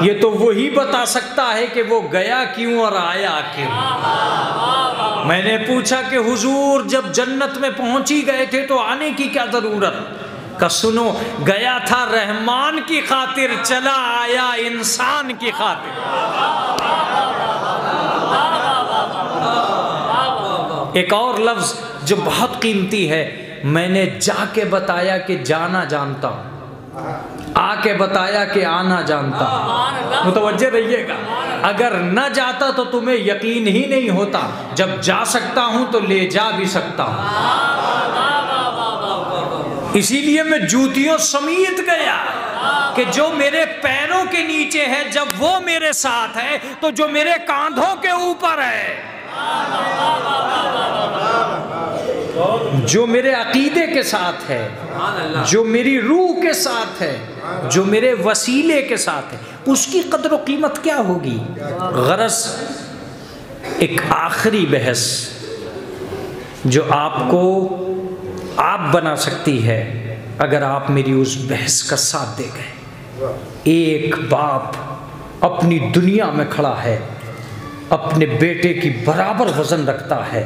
یہ تو وہی بتا سکتا ہے کہ وہ گیا کیوں اور آیا کیوں۔ میں نے پوچھا کہ حضور جب جنت میں پہنچی گئے تھے تو آنے کی کیا ضرورت؟ کہ سنو، گیا تھا رحمان کی خاطر، چلا آیا انسان کی خاطر۔ ایک اور لفظ جو بہت قیمتی ہے، میں نے جا کے بتایا کہ جانا جانتا ہوں، آ کے بتایا کہ آنا جانتا ہوں۔ متوجہ رہیے گا، اگر نہ جاتا تو تمہیں یقین ہی نہیں ہوتا، جب جا سکتا ہوں تو لے جا بھی سکتا ہوں۔ اسی لیے میں جوتیوں سمیت گیا کہ جو میرے پیروں کے نیچے ہے جب وہ میرے ساتھ ہے تو جو میرے کاندھوں کے اوپر ہے، جو میرے عقیدے کے ساتھ ہے، جو میری روح کے ساتھ ہے، جو میرے وسیلے کے ساتھ ہے، اس کی قدر و قیمت کیا ہوگی؟ غرض ایک آخری بحث جو آپ کو آپ بنا سکتی ہے اگر آپ میری اس بحث کا ساتھ دے گئے۔ ایک باپ اپنی دنیا میں کھڑا ہے، اپنے بیٹے کی برابر وزن رکھتا ہے،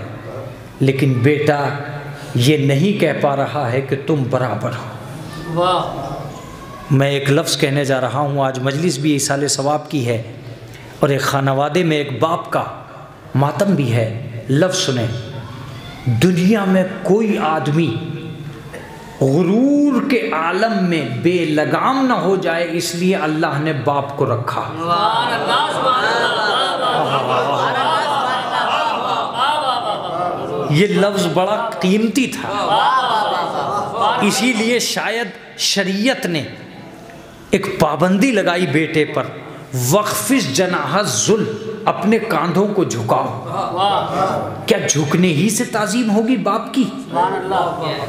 لیکن بیٹا یہ نہیں کہہ پا رہا ہے کہ تم برابر ہو۔ میں ایک لفظ کہنے جا رہا ہوں، آج مجلس بھی ایصال ثواب کی ہے اور ایک خانوادے میں ایک باپ کا ماتم بھی ہے۔ لفظ سنیں، دنیا میں کوئی آدمی غرور کے عالم میں بے لگام نہ ہو جائے، اس لیے اللہ نے باپ کو رکھا۔ یہ لفظ بڑا قیمتی تھا، اسی لیے شاید شریعت نے ایک پابندی لگائی بیٹے پر، وقفش جناح الذل، اپنے کاندھوں کو جھکاؤ۔ کیا جھکنے ہی سے تعظیم ہوگی باپ کی؟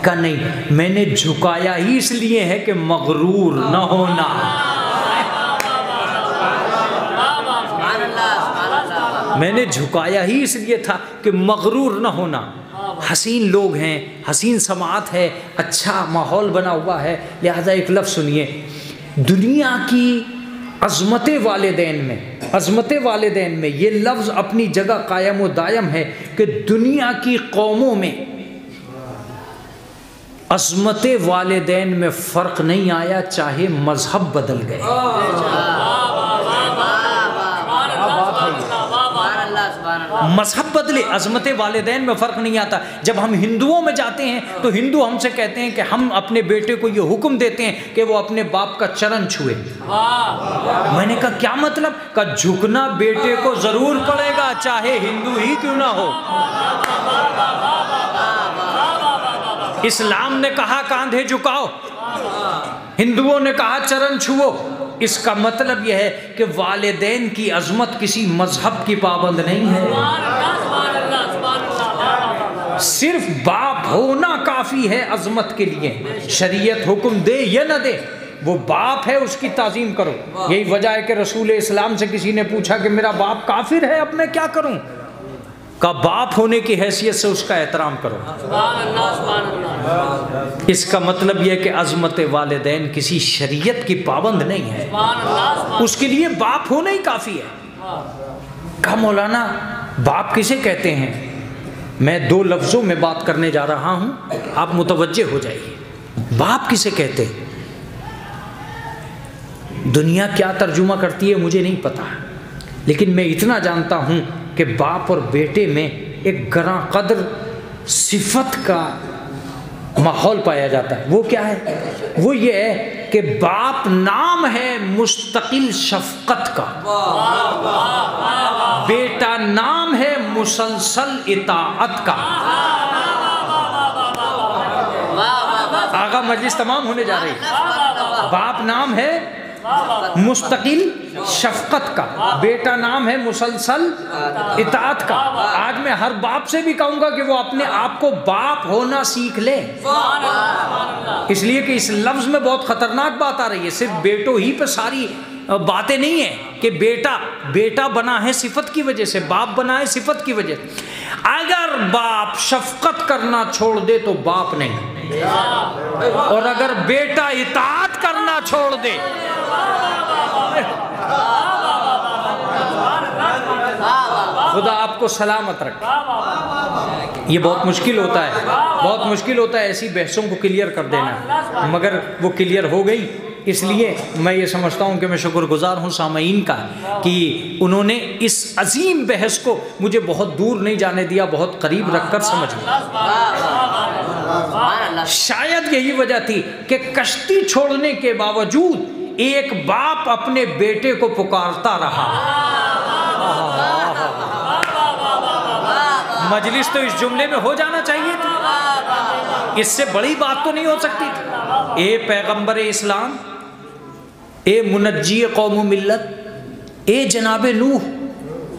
کہ نہیں، میں نے جھکایا ہی اس لیے ہے کہ مغرور نہ ہونا۔ میں نے جھکایا ہی اس لیے تھا کہ مغرور نہ ہونا۔ حسین لوگ ہیں، حسین سماعت ہے، اچھا ماحول بنا ہوا ہے، لہذا ایک لفظ سنیے، دنیا کی عظمت والدین میں یہ لفظ اپنی جگہ قائم و دائم ہے کہ دنیا کی قوموں میں عظمت والدین میں فرق نہیں آیا، چاہے مذہب بدل گئے۔ مذہب بدلے، عظمت والدین میں فرق نہیں آتا۔ جب ہم ہندوؤں میں جاتے ہیں تو ہندو ہم سے کہتے ہیں کہ ہم اپنے بیٹے کو یہ حکم دیتے ہیں کہ وہ اپنے باپ کا چرن چھوئے۔ میں نے کہا کیا مطلب؟ کہ جھکنا بیٹے کو ضرور پڑے گا، چاہے ہندو ہی کیوں نہ ہو۔ اسلام نے کہا کاندھے جھکاؤ، ہندوؤں نے کہا چرن چھوؤ۔ اس کا مطلب یہ ہے کہ والدین کی عظمت کسی مذہب کی پابند نہیں ہے، صرف باپ ہونا کافی ہے عظمت کے لیے۔ شریعت حکم دے یا نہ دے، وہ باپ ہے، اس کی تعظیم کرو۔ یہی وجہ ہے کہ رسول اسلام سے کسی نے پوچھا کہ میرا باپ کافر ہے، اب میں کیا کروں؟ کہ باپ ہونے کی حیثیت سے اس کا احترام کرو۔ اس کا مطلب یہ کہ عظمت والدین کسی شریعت کی پابند نہیں ہے، اس کے لیے باپ ہونا ہی کافی ہے۔ کہا مولانا باپ کسے کہتے ہیں؟ میں دو لفظوں میں بات کرنے جا رہا ہوں، آپ متوجہ ہو جائیے۔ باپ کسے کہتے ہیں؟ دنیا کیا ترجمہ کرتی ہے مجھے نہیں پتا، لیکن میں اتنا جانتا ہوں کہ باپ اور بیٹے میں ایک گراں قدر صفت کا ماحول پایا جاتا ہے۔ وہ کیا ہے؟ وہ یہ ہے کہ باپ نام ہے مستقل شفقت کا، بیٹا نام ہے مسلسل اطاعت کا۔ آغا مجلس تمام ہونے جا رہی ہے۔ باپ نام ہے مستقل شفقت کا، بیٹا نام ہے مسلسل اطاعت کا۔ آج میں ہر باپ سے بھی کہوں گا کہ وہ اپنے آپ کو باپ ہونا سیکھ لے، اس لیے کہ اس لفظ میں بہت خطرناک بات آ رہی ہے۔ صرف بیٹوں ہی پہ ساری باتیں نہیں ہیں کہ بیٹا بنا ہے صفت کی وجہ سے، باپ بنا ہے صفت کی وجہ سے۔ اگر باپ شفقت کرنا چھوڑ دے تو باپ نہیں، اور اگر بیٹا اطاعت کرنا چھوڑ دے، خدا آپ کو سلامت رکھے۔ یہ بہت مشکل ہوتا ہے، بہت مشکل ہوتا ہے ایسی بحثوں کو کلیئر کر دینا، مگر وہ کلیئر ہو گئی۔ اس لیے میں یہ سمجھتا ہوں کہ میں شکر گزار ہوں سامعین کا کہ انہوں نے اس عظیم بحث کو مجھے بہت دور نہیں جانے دیا، بہت قریب رکھ کر سمجھ لیا۔ شاید یہی وجہ تھی کہ کشتی چھوڑنے کے باوجود ایک باپ اپنے بیٹے کو پکارتا رہا۔ مجلس تو اس جملے میں ہو جانا چاہیے تھی، اس سے بڑی بات تو نہیں ہو سکتی تھی۔ اے پیغمبر اسلام، اے منجی قوم و ملت، اے جناب نوح،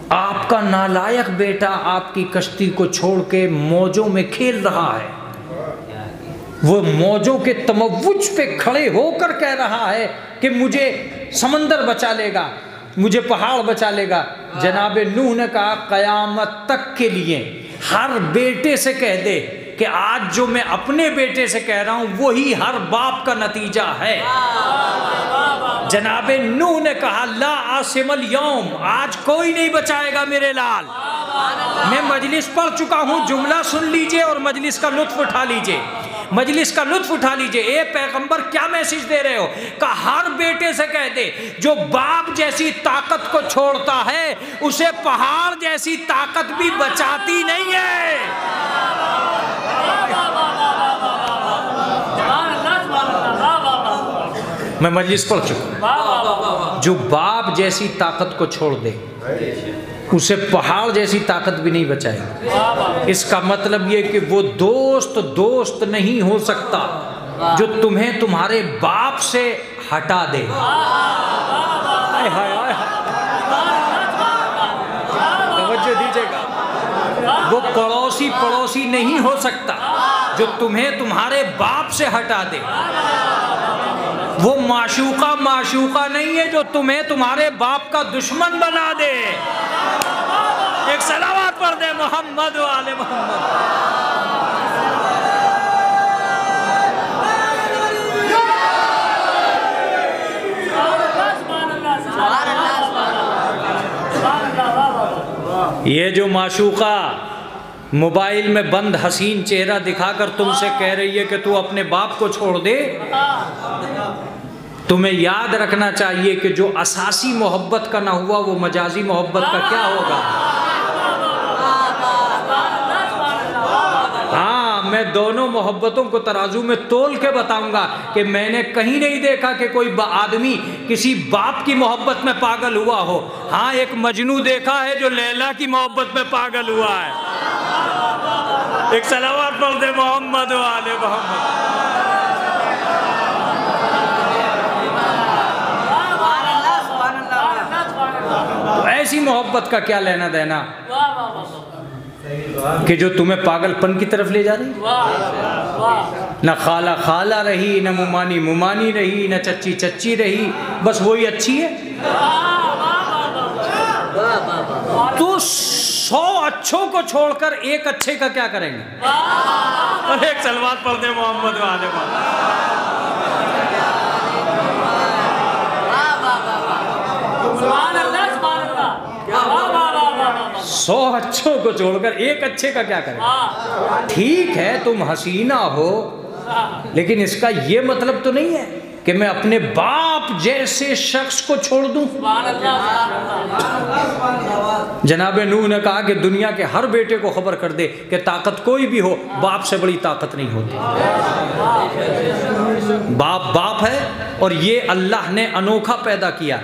آپ کا نالائق بیٹا آپ کی کشتی کو چھوڑ کے موجوں میں کھیل رہا ہے، وہ موجوں کے تموج پہ کھڑے ہو کر کہہ رہا ہے کہ مجھے سمندر بچا لے گا، مجھے پہاڑ بچا لے گا۔ جناب نوح نے کہا قیامت تک کے لیے ہر بیٹے سے کہہ دے کہ آج جو میں اپنے بیٹے سے کہہ رہا ہوں وہی ہر باپ کا نتیجہ ہے۔ جناب نوح نے کہا لا عاصم اليوم، آج کوئی نہیں بچائے گا میرے لال۔ میں مجلس پڑھ چکا ہوں، جملہ سن لیجئے اور مجلس کا لطف اٹھا لیجئے، مجلس کا لطف اٹھا لیجئے۔ اے پیغمبر کیا میسج دے رہے ہو؟ کہ ہر بیٹے سے کہہ دے جو باپ جیسی طاقت کو چھوڑتا ہے اسے پہاڑ جیسی طاقت بھی بچاتی نہیں ہے۔ میں مجلس پڑھ چکا ہوں، جو باپ جیسی طاقت کو چھوڑ دے اسے پہاڑ جیسی طاقت بھی نہیں بچائے گی۔ اس کا مطلب یہ کہ وہ دوست نہیں ہو سکتا جو تمہیں تمہارے باپ سے ہٹا دے۔ توجہ دیجیے گا، وہ پڑوسی نہیں ہو سکتا جو تمہیں تمہارے باپ سے ہٹا دے۔ وہ معشوقہ نہیں ہے جو تمہیں تمہارے باپ کا دشمن بنا دے۔ ایک صلوات پڑھ دے محمد و آل محمد۔ یہ جو معشوقہ موبائل میں بند حسین چہرہ دکھا کر تم سے کہہ رہی ہے کہ تو اپنے باپ کو چھوڑ دے، تمہیں یاد رکھنا چاہیے کہ جو اساسی محبت کا نہ ہوا وہ مجازی محبت کا کیا ہوگا۔ میں دونوں محبتوں کو ترازو میں تول کے بتاؤں گا کہ میں نے کہیں نہیں دیکھا کہ کوئی آدمی کسی باپ کی محبت میں پاگل ہوا ہو. ہاں ایک مجنو دیکھا ہے جو لیلا کی محبت میں پاگل ہوا ہے. ایک صلوات پڑھ دے محمد و آل محمد. تو ایسی محبت کا کیا لینا دینا کہ جو تمہیں پاگل پن کی طرف لے جا رہی. نہ خالہ خالہ رہی، نہ ممانی ممانی رہی، نہ چچی چچی رہی، بس وہی اچھی ہے. تو 100 اچھوں کو چھوڑ کر ایک اچھے کا کیا کریں گے؟ اور ایک صلوات پڑھ دے محمد و آل محمد. 100 اچھوں کو چھوڑ کر ایک اچھے کا کیا کریں؟ ٹھیک ہے تم حسینہ ہو، لیکن اس کا یہ مطلب تو نہیں ہے کہ میں اپنے باپ جیسے شخص کو چھوڑ دوں. جناب نوح نے کہا کہ دنیا کے ہر بیٹے کو خبر کر دے کہ طاقت کوئی بھی ہو، باپ سے بڑی طاقت نہیں ہوتی. باپ باپ ہے اور یہ اللہ نے انوکھا پیدا کیا.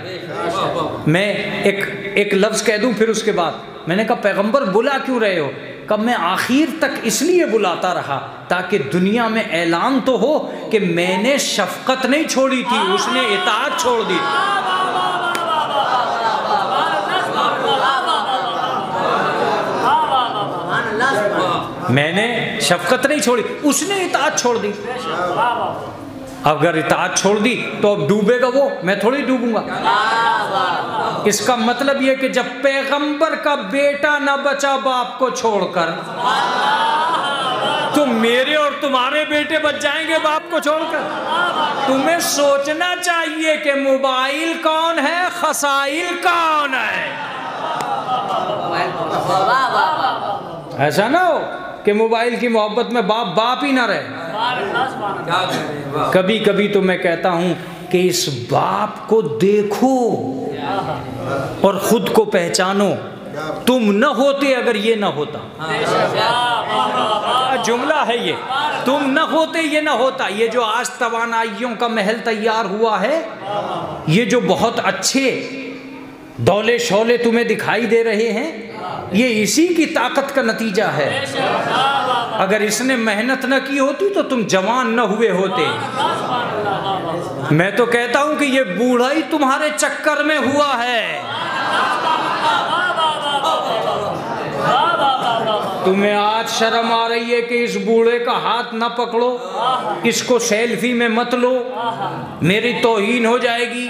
میں ایک لفظ کہہ دوں پھر اس کے بعد. میں نے کہا پیغمبر بلا کیوں رہے ہو؟ کہ میں آخر تک اس لیے بلاتا رہا تاکہ دنیا میں اعلان تو ہو کہ میں نے شفقت نہیں چھوڑی تھی، اس نے اطاعت چھوڑ دی. میں نے شفقت نہیں چھوڑی، اس نے اطاعت چھوڑ دی. اگر اطاعت چھوڑ دی تو اب ڈوبے گا وہ، میں تھوڑی ڈوبوں گا. اس کا مطلب یہ کہ جب پیغمبر کا بیٹا نہ بچا باپ کو چھوڑ کر، تو میرے اور تمہارے بیٹے بچ جائیں گے باپ کو چھوڑ کر. تمہیں سوچنا چاہیے کہ موبائل کون ہے، خسائل کون ہے. ایسا نہ ہو کہ موبائل کی محبت میں باپ باپ ہی نہ رہے. کبھی کبھی تو میں کہتا ہوں کہ اس باپ کو دیکھو اور خود کو پہچانو. تم نہ ہوتے اگر یہ نہ ہوتا. جملہ ہے یہ، تم نہ ہوتے یہ نہ ہوتا. یہ جو آج توانائیوں کا محل تیار ہوا ہے، یہ جو بہت اچھے دولے شولے تمہیں دکھائی دے رہے ہیں، یہ اسی کی طاقت کا نتیجہ ہے. اگر اس نے محنت نہ کی ہوتی تو تم جوان نہ ہوئے ہوتے. میں تو کہتا ہوں کہ یہ بوڑھا ہی تمہارے چکر میں ہوا ہے. تمہیں آج شرم آ رہی ہے کہ اس بوڑھے کا ہاتھ نہ پکڑو، اس کو سیلفی میں مت لو، میری توہین ہو جائے گی.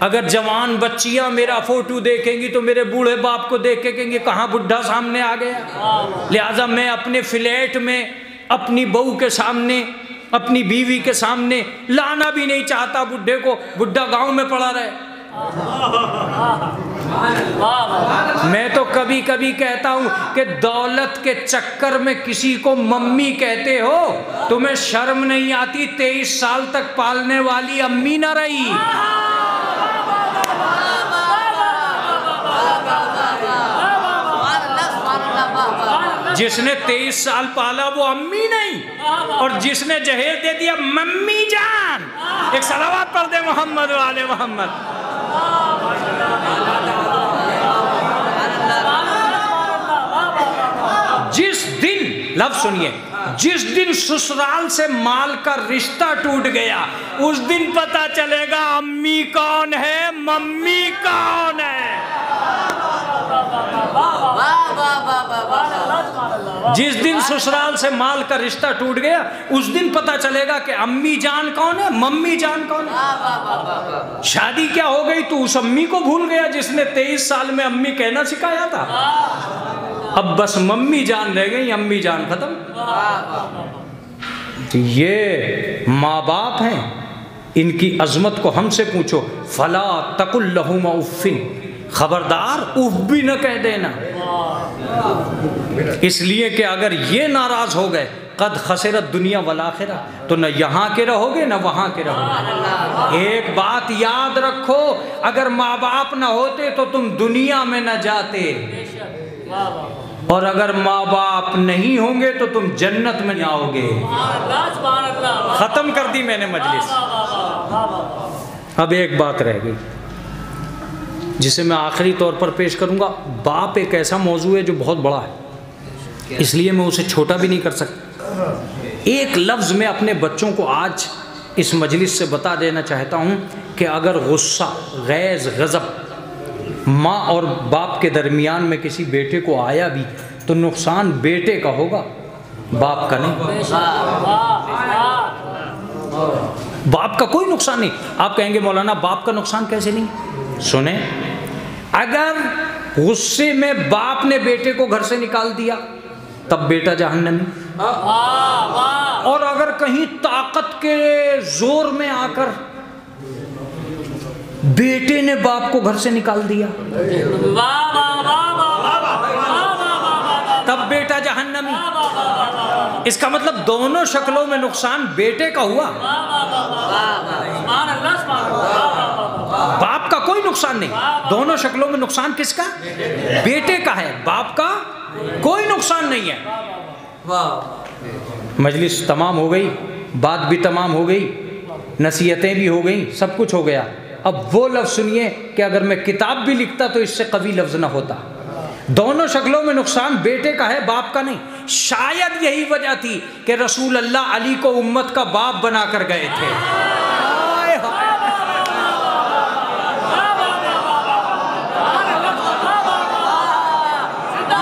اگر جوان بچیاں میرا فوٹو دیکھیں گی تو میرے بوڑھے باپ کو دیکھ کے کہیں گے کہاں بڈھا سامنے آ گیا. لہٰذا میں اپنے فلیٹ میں اپنی بہو کے سامنے، اپنی بیوی کے سامنے لانا بھی نہیں چاہتا بڈھے کو. بڈھا گاؤں میں پڑا رہے. میں تو کبھی کبھی کہتا ہوں کہ دولت کے چکر میں کسی کو ممی کہتے ہو، تمہیں شرم نہیں آتی؟ 23 سال تک پالنے والی امی نہ رہی. جس نے 23 سال پالا وہ امی نہیں، اور جس نے جہیز دے دیا ممی جان. ایک صلوات پڑھ دے محمد و آل محمد. جس دن، لفظ سنیے، جس دن سسرال سے مال کا رشتہ ٹوٹ گیا، اس دن پتا چلے گا امی کون ہے، ممی کون ہے. جس دن سسرال سے مال کا رشتہ ٹوٹ گیا، اس دن پتا چلے گا کہ امی جان کون ہے، ممی جان کون ہے. شادی کیا ہو گئی تو اس امی کو بھول گیا جس نے 23 سال میں امی کہنا سکھایا تھا. اب بس ممی جان رہ گئی، امی جان ختم. یہ ماں باپ ہیں، ان کی عظمت کو ہم سے پوچھو. فلا تقل لہما اف، خبردار اف بھی نہ کہہ دینا. اس لیے کہ اگر یہ ناراض ہو گئے قد خسرت دنیا والآخرہ، تو نہ یہاں کے رہو گے نہ وہاں کے رہو گے. ایک بات یاد رکھو، اگر ماں باپ نہ ہوتے تو تم دنیا میں نہ جاتے. اور اگر ماں باپ نہیں ہوں گے تو تم جنت میں نہیں آؤ گے۔ ختم کر دی میں نے مجلس۔ اب ایک بات رہ گئی جسے میں آخری طور پر پیش کروں گا۔ باپ ایک ایسا موضوع ہے جو بہت بڑا ہے، اس لیے میں اسے چھوٹا بھی نہیں کر سکتا۔ ایک لفظ میں اپنے بچوں کو آج اس مجلس سے بتا دینا چاہتا ہوں کہ اگر غصہ، غیظ، غضب ماں اور باپ کے درمیان میں کسی بیٹے کو آیا بھی تو نقصان بیٹے کا ہوگا، باپ کا نہیں۔ باپ کا کوئی نقصان نہیں۔ آپ کہیں گے مولانا باپ کا نقصان کیسے نہیں؟ سنیں، اگر غصے میں باپ نے بیٹے کو گھر سے نکال دیا تب بیٹا جہنمی، اور اگر کہیں طاقت کے زور میں آ کر بیٹے نے باپ کو گھر سے نکال دیا تب بیٹا جہنمی۔ اس کا مطلب دونوں شکلوں میں نقصان بیٹے کا ہوا، باپ کا کوئی نقصان نہیں۔ دونوں شکلوں میں نقصان کس کا؟ بیٹے کا ہے، باپ کا کوئی نقصان نہیں ہے۔ مجلس تمام ہو گئی، بات بھی تمام ہو گئی، نصیحتیں بھی ہو گئیں، سب کچھ ہو گیا۔ اب وہ لفظ سنیے کہ اگر میں کتاب بھی لکھتا تو اس سے قوی لفظ نہ ہوتا۔ دونوں شکلوں میں نقصان بیٹے کا ہے، باپ کا نہیں۔ شاید یہی وجہ تھی کہ رسول اللہ علی کو امت کا باپ بنا کر گئے تھے۔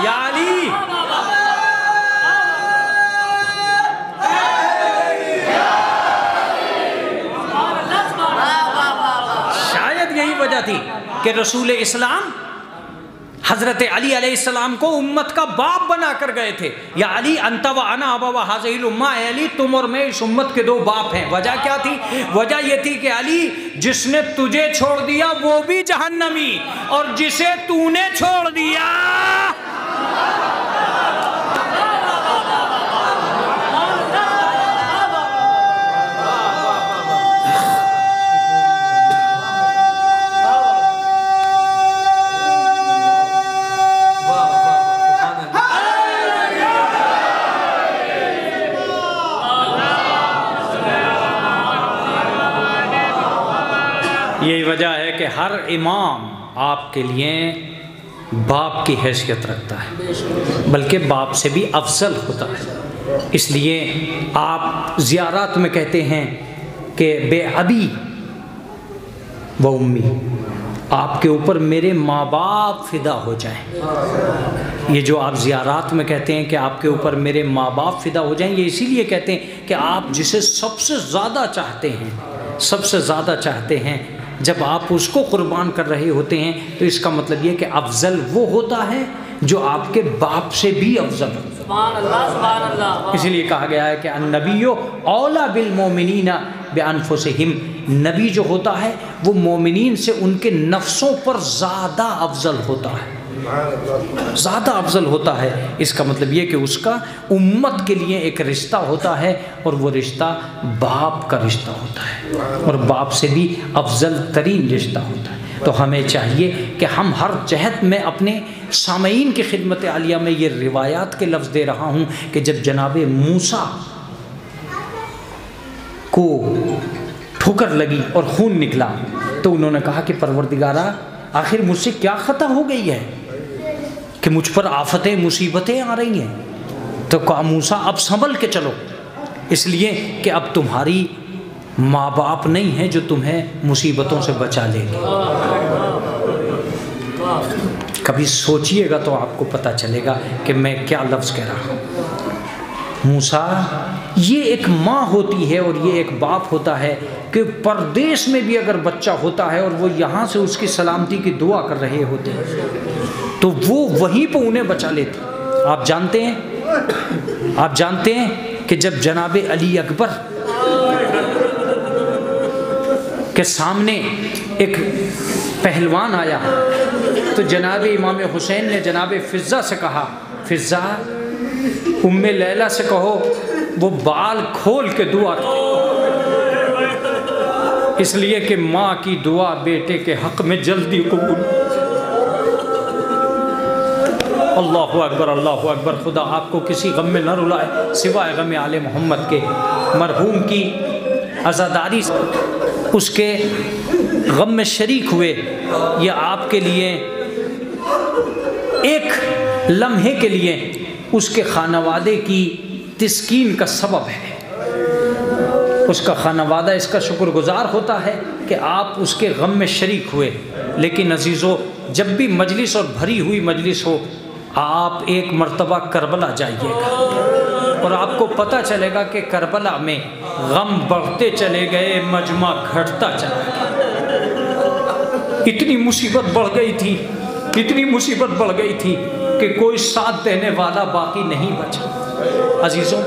یا علی، شاید یہی وجہ تھی کہ رسول اسلام حضرت علی علیہ السلام کو امت کا باپ بنا کر گئے تھے۔ یا علی انت و انا ابا ہذہ الامہ، اے علی تم اور میں اس امت کے دو باپ ہیں۔ وجہ کیا تھی؟ وجہ یہ تھی کہ علی جس نے تجھے چھوڑ دیا وہ بھی جہنمی، اور جسے تو نے چھوڑ دیا یہی وجہ ہے کہ ہر امام آپ کے لیے باپ کی حیثیت رکھتا ہے، بلکہ باپ سے بھی افضل ہوتا ہے۔ اس لیے آپ زیارات میں کہتے ہیں کہ بے ابی و امی، آپ کے اوپر میرے ماں باپ فدا ہو جائیں۔ یہ جو آپ زیارات میں کہتے ہیں کہ آپ کے اوپر میرے ماں باپ فدا ہو جائیں، یہ اسی لیے کہتے ہیں کہ آپ جسے سب سے زیادہ چاہتے ہیں، سب سے زیادہ چاہتے ہیں، جب آپ اس کو قربان کر رہے ہوتے ہیں تو اس کا مطلب یہ کہ افضل وہ ہوتا ہے جو آپ کے باپ سے بھی افضل ہو۔ سبحان اللہ، سبحان اللہ۔ اسی لیے کہا گیا ہے کہ النبی اولیٰ بالمومنین بانفسہم، نبی جو ہوتا ہے وہ مومنین سے ان کے نفسوں پر زیادہ افضل ہوتا ہے، زیادہ افضل ہوتا ہے۔ اس کا مطلب یہ کہ اس کا امت کے لیے ایک رشتہ ہوتا ہے، اور وہ رشتہ باپ کا رشتہ ہوتا ہے، اور باپ سے بھی افضل ترین رشتہ ہوتا ہے۔ تو ہمیں چاہیے کہ ہم ہر جہت میں اپنے سامعین کی خدمت عالیہ میں یہ روایات کے لفظ دے رہا ہوں کہ جب جناب موسیٰ کو ٹھوکر لگی اور خون نکلا تو انہوں نے کہا کہ پروردگارا آخر مجھ سے کیا خطا ہو گئی ہے کہ مجھ پر آفتیں مصیبتیں آ رہی ہیں؟ تو کہا موسیٰ اب سنبھل کے چلو، اس لیے کہ اب تمہاری ماں باپ نہیں ہیں جو تمہیں مصیبتوں سے بچا لیں گے۔ کبھی سوچئے گا تو آپ کو پتہ چلے گا کہ میں کیا لفظ کہہ رہا ہوں۔ موسیٰ، یہ ایک ماں ہوتی ہے اور یہ ایک باپ ہوتا ہے کہ پردیس میں بھی اگر بچہ ہوتا ہے اور وہ یہاں سے اس کی سلامتی کی دعا کر رہے ہوتے ہیں تو وہ وہیں پہ انہیں بچا لیتے۔ آپ جانتے ہیں کہ جب جناب علی اکبر کے سامنے ایک پہلوان آیا تو جناب امام حسین نے جناب فضہ سے کہا، فضہ ام لیلہ سے کہو وہ بال کھول کے دعا کرے، اس لیے کہ ماں کی دعا بیٹے کے حق میں جلدی قبول۔ اللہ اکبر اللہ اکبر۔ خدا آپ کو کسی غم میں نہ رلائے سوائے غم آل محمد کے۔ مرحوم کی عزاداری اس کے غم میں شریک ہوئے، یہ آپ کے لیے ایک لمحے کے لیے اس کے خانوادے کی تسکین کا سبب ہے۔ اس کا خانوادہ اس کا شکر گزار ہوتا ہے کہ آپ اس کے غم میں شریک ہوئے۔ لیکن عزیزو، جب بھی مجلس اور بھری ہوئی مجلس ہو، آپ ایک مرتبہ کربلا جائیے گا اور آپ کو پتہ چلے گا کہ کربلا میں غم بڑھتے چلے گئے، مجمع گھٹتا چلا گیا۔ اتنی مصیبت بڑھ گئی تھی، اتنی مصیبت بڑھ گئی تھی کہ کوئی ساتھ دینے والا باقی نہیں بچا۔ عزیزوں،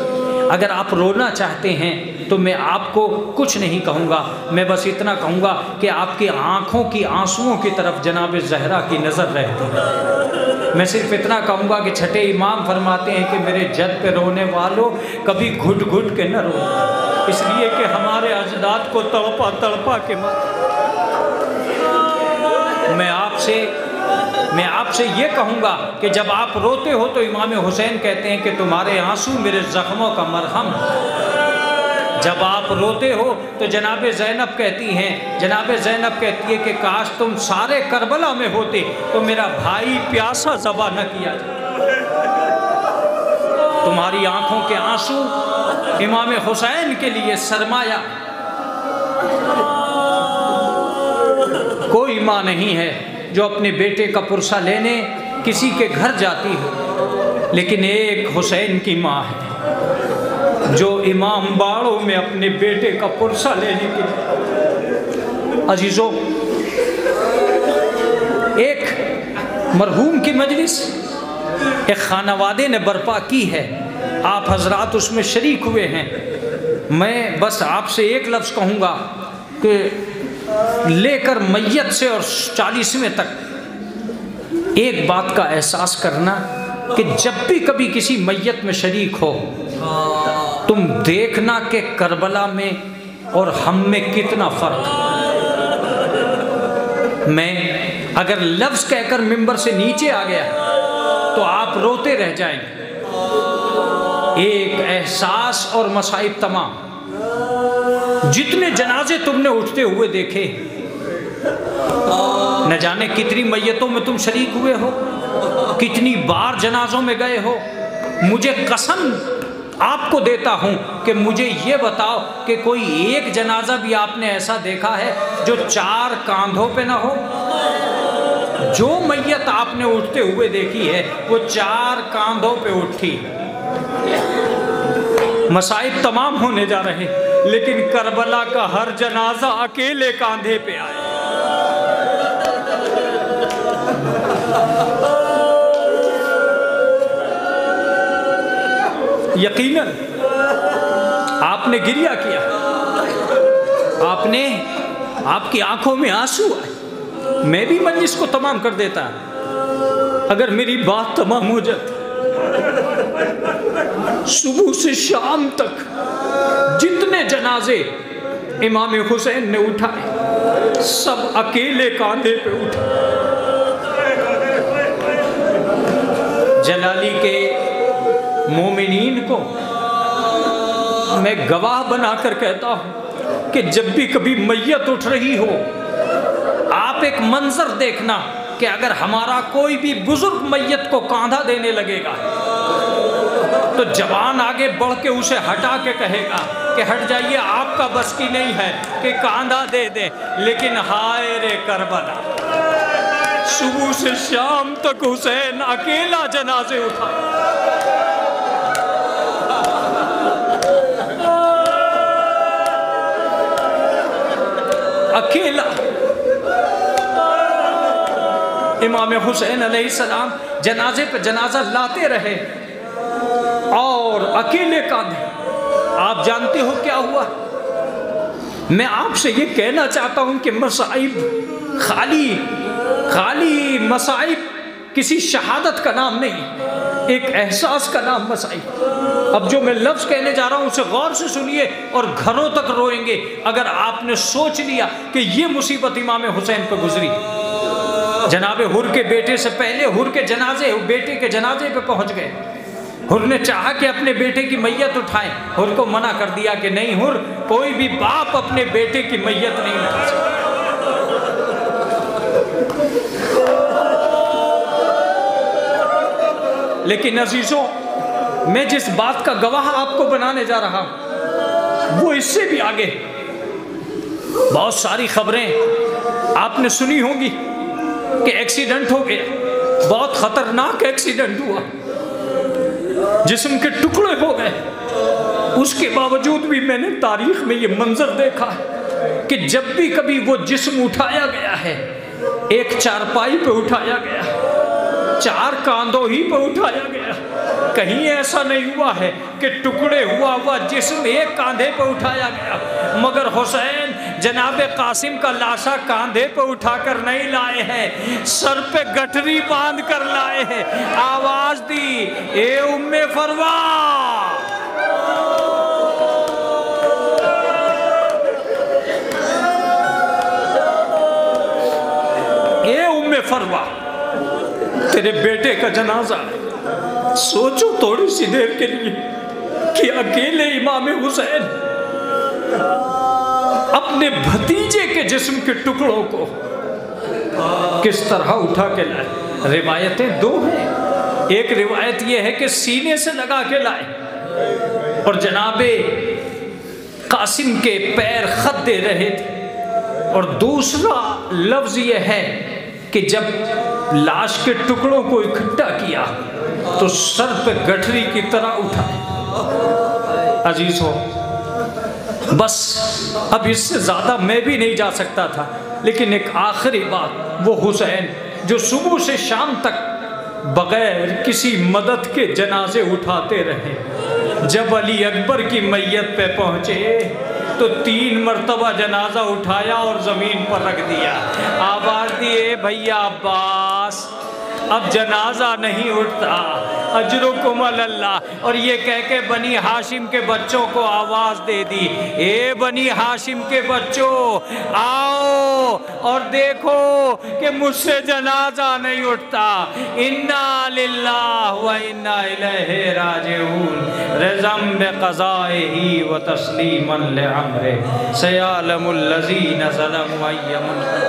اگر آپ رونا چاہتے ہیں تو میں آپ کو کچھ نہیں کہوں گا، میں بس اتنا کہوں گا کہ آپ کی آنکھوں کی آنسوؤں کی طرف جناب زہرا کی نظر رہتی ہے۔ میں صرف اتنا کہوں گا کہ چھٹے امام فرماتے ہیں کہ میرے جد پہ رونے والوں کبھی گھٹ گھٹ کے نہ رو، اس لیے کہ ہمارے اجداد کو تڑپا تڑپا کے میں آپ سے یہ کہوں گا کہ جب آپ روتے ہو تو امام حسین کہتے ہیں کہ تمہارے آنسو میرے زخموں کا مرہم۔ جب آپ روتے ہو تو جناب زینب کہتی ہے کہ کاش تم سارے کربلا میں ہوتے تو میرا بھائی پیاسا ذبح نہ کیا جائے۔ تمہاری آنکھوں کے آنسو امام حسین کے لیے سرمایہ۔ کوئی ماں نہیں ہے جو اپنے بیٹے کا پرسہ لینے کسی کے گھر جاتی ہو، لیکن ایک حسین کی ماں ہے جو امام باڑوں میں اپنے بیٹے کا پرسہ لینے کے لیے۔ عزیزو، ایک مرحوم کی مجلس ایک خانوادے نے برپا کی ہے، آپ حضرات اس میں شریک ہوئے ہیں۔ میں بس آپ سے ایک لفظ کہوں گا کہ لے کر میت سے اور 40ویں تک ایک بات کا احساس کرنا کہ جب بھی کبھی کسی میت میں شریک ہو، تم دیکھنا کہ کربلا میں اور ہم میں کتنا فرق۔ میں اگر لفظ کہہ کر ممبر سے نیچے آ گیا تو آپ روتے رہ جائیں گے۔ ایک احساس اور مصائب تمام، جتنے جنازے تم نے اٹھتے ہوئے دیکھے، نہ جانے کتنی میتوں میں تم شریک ہوئے ہو، کتنی بار جنازوں میں گئے ہو۔ مجھے قسم آپ کو دیتا ہوں کہ مجھے یہ بتاؤ کہ کوئی ایک جنازہ بھی آپ نے ایسا دیکھا ہے جو 4 کاندھوں پہ نہ ہو۔ جو میت آپ نے اٹھتے ہوئے دیکھی ہے وہ 4 کاندھوں پہ اٹھی۔ مصائب تمام ہونے جا رہے، لیکن کربلا کا ہر جنازہ اکیلے کاندھے پہ آئے۔ یقیناً آپ نے گریہ کیا، آپ کی آنکھوں میں آنسو آئے۔ میں بھی مجلس کو تمام کر دیتا اگر میری بات تمام ہو جاتی۔ صبح سے شام تک جتنے جنازے امام حسین نے اٹھائے سب اکیلے کاندھے پہ اٹھے۔ جلالی کے مومنین کو میں گواہ بنا کر کہتا ہوں کہ جب بھی کبھی میت اٹھ رہی ہو، آپ ایک منظر دیکھنا کہ اگر ہمارا کوئی بھی بزرگ میت کو کاندھا دینے لگے گا تو جوان آگے بڑھ کے اسے ہٹا کے کہے گا کہ ہٹ جائیے، آپ کا بس کی نہیں ہے کہ کاندھا دے دے۔ لیکن ہائے رے کربلا، صبح سے شام تک حسین اکیلا جنازے اٹھا۔ اکیلا امام حسین علیہ السلام جنازے پہ جنازہ لاتے رہے اور اکیلے کاندھے۔ آپ جانتے ہو کیا ہوا؟ میں آپ سے یہ کہنا چاہتا ہوں کہ مصائب خالی مصائب کسی شہادت کا نام نہیں، ایک احساس کا نام مصائب۔ اب جو میں لفظ کہنے جا رہا ہوں اسے غور سے سنیے اور گھروں تک روئیں گے اگر آپ نے سوچ لیا کہ یہ مصیبت امام حسین پہ گزری۔ جناب حر کے بیٹے سے پہلے حر کے جنازے بیٹے کے جنازے پہ پہنچ گئے. حر نے چاہا کہ اپنے بیٹے کی میت اٹھائیں. حر کو منع کر دیا کہ نہیں حر، کوئی بھی باپ اپنے بیٹے کی میت نہیں اٹھا سکتا. لیکن عزیزوں، میں جس بات کا گواہ آپ کو بنانے جا رہا ہوں وہ اس سے بھی آگے. بہت ساری خبریں آپ نے سنی ہوں گی کہ ایکسیڈنٹ ہو گیا، بہت خطرناک ایکسیڈنٹ ہوا، جسم کے ٹکڑے ہو گئے. اس کے باوجود بھی میں نے تاریخ میں یہ منظر دیکھا کہ جب بھی کبھی وہ جسم اٹھایا گیا ہے، ایک چارپائی پہ اٹھایا گیا، 4 کاندھوں ہی پہ اٹھایا گیا. کہیں ایسا نہیں ہوا ہے کہ ٹکڑے ہوا جسم ایک کاندھے پہ اٹھایا گیا. مگر حسین جناب قاسم کا لاشا کاندھے پہ اٹھا کر نہیں لائے ہیں، سر پہ گٹھری باندھ کر لائے ہیں. آواز دی، اے ام فروا، اے ام فروا، تیرے بیٹے کا جنازہ ہے. سوچو تھوڑی سی دیر کے لیے کہ اکیلے امام حسین اپنے بھتیجے کے جسم کے ٹکڑوں کو کس طرح اٹھا کے لائے. روایتیں 2 ہیں. ایک روایت یہ ہے کہ سینے سے لگا کے لائے اور جناب قاسم کے پیر خط دے رہے تھے. اور دوسرا لفظ یہ ہے کہ جب لاش کے ٹکڑوں کو اکٹھا کیا تو سر پہ گٹھری کی طرح اٹھائے. عزیز ہو، بس اب اس سے زیادہ میں بھی نہیں جا سکتا تھا. لیکن ایک آخری بات، وہ حسین جو صبح سے شام تک بغیر کسی مدد کے جنازے اٹھاتے رہے، جب علی اکبر کی میت پہ پہنچے تو 3 مرتبہ جنازہ اٹھایا اور زمین پر رکھ دیا. آواز دیے، بھیا عباس اب جنازہ نہیں اٹھتا، اجرکم اللہ. اور یہ کہہ کے بنی ہاشم کے بچوں کو آواز دے دی، اے بنی ہاشم کے بچوں آؤ اور دیکھو کہ مجھ سے جنازہ نہیں اٹھتا. انا للہ و انا الیہ راجعون، رضم بقضائہ و تسلیما لعمرہ، سیعلم الذین ظلموا ای منقلب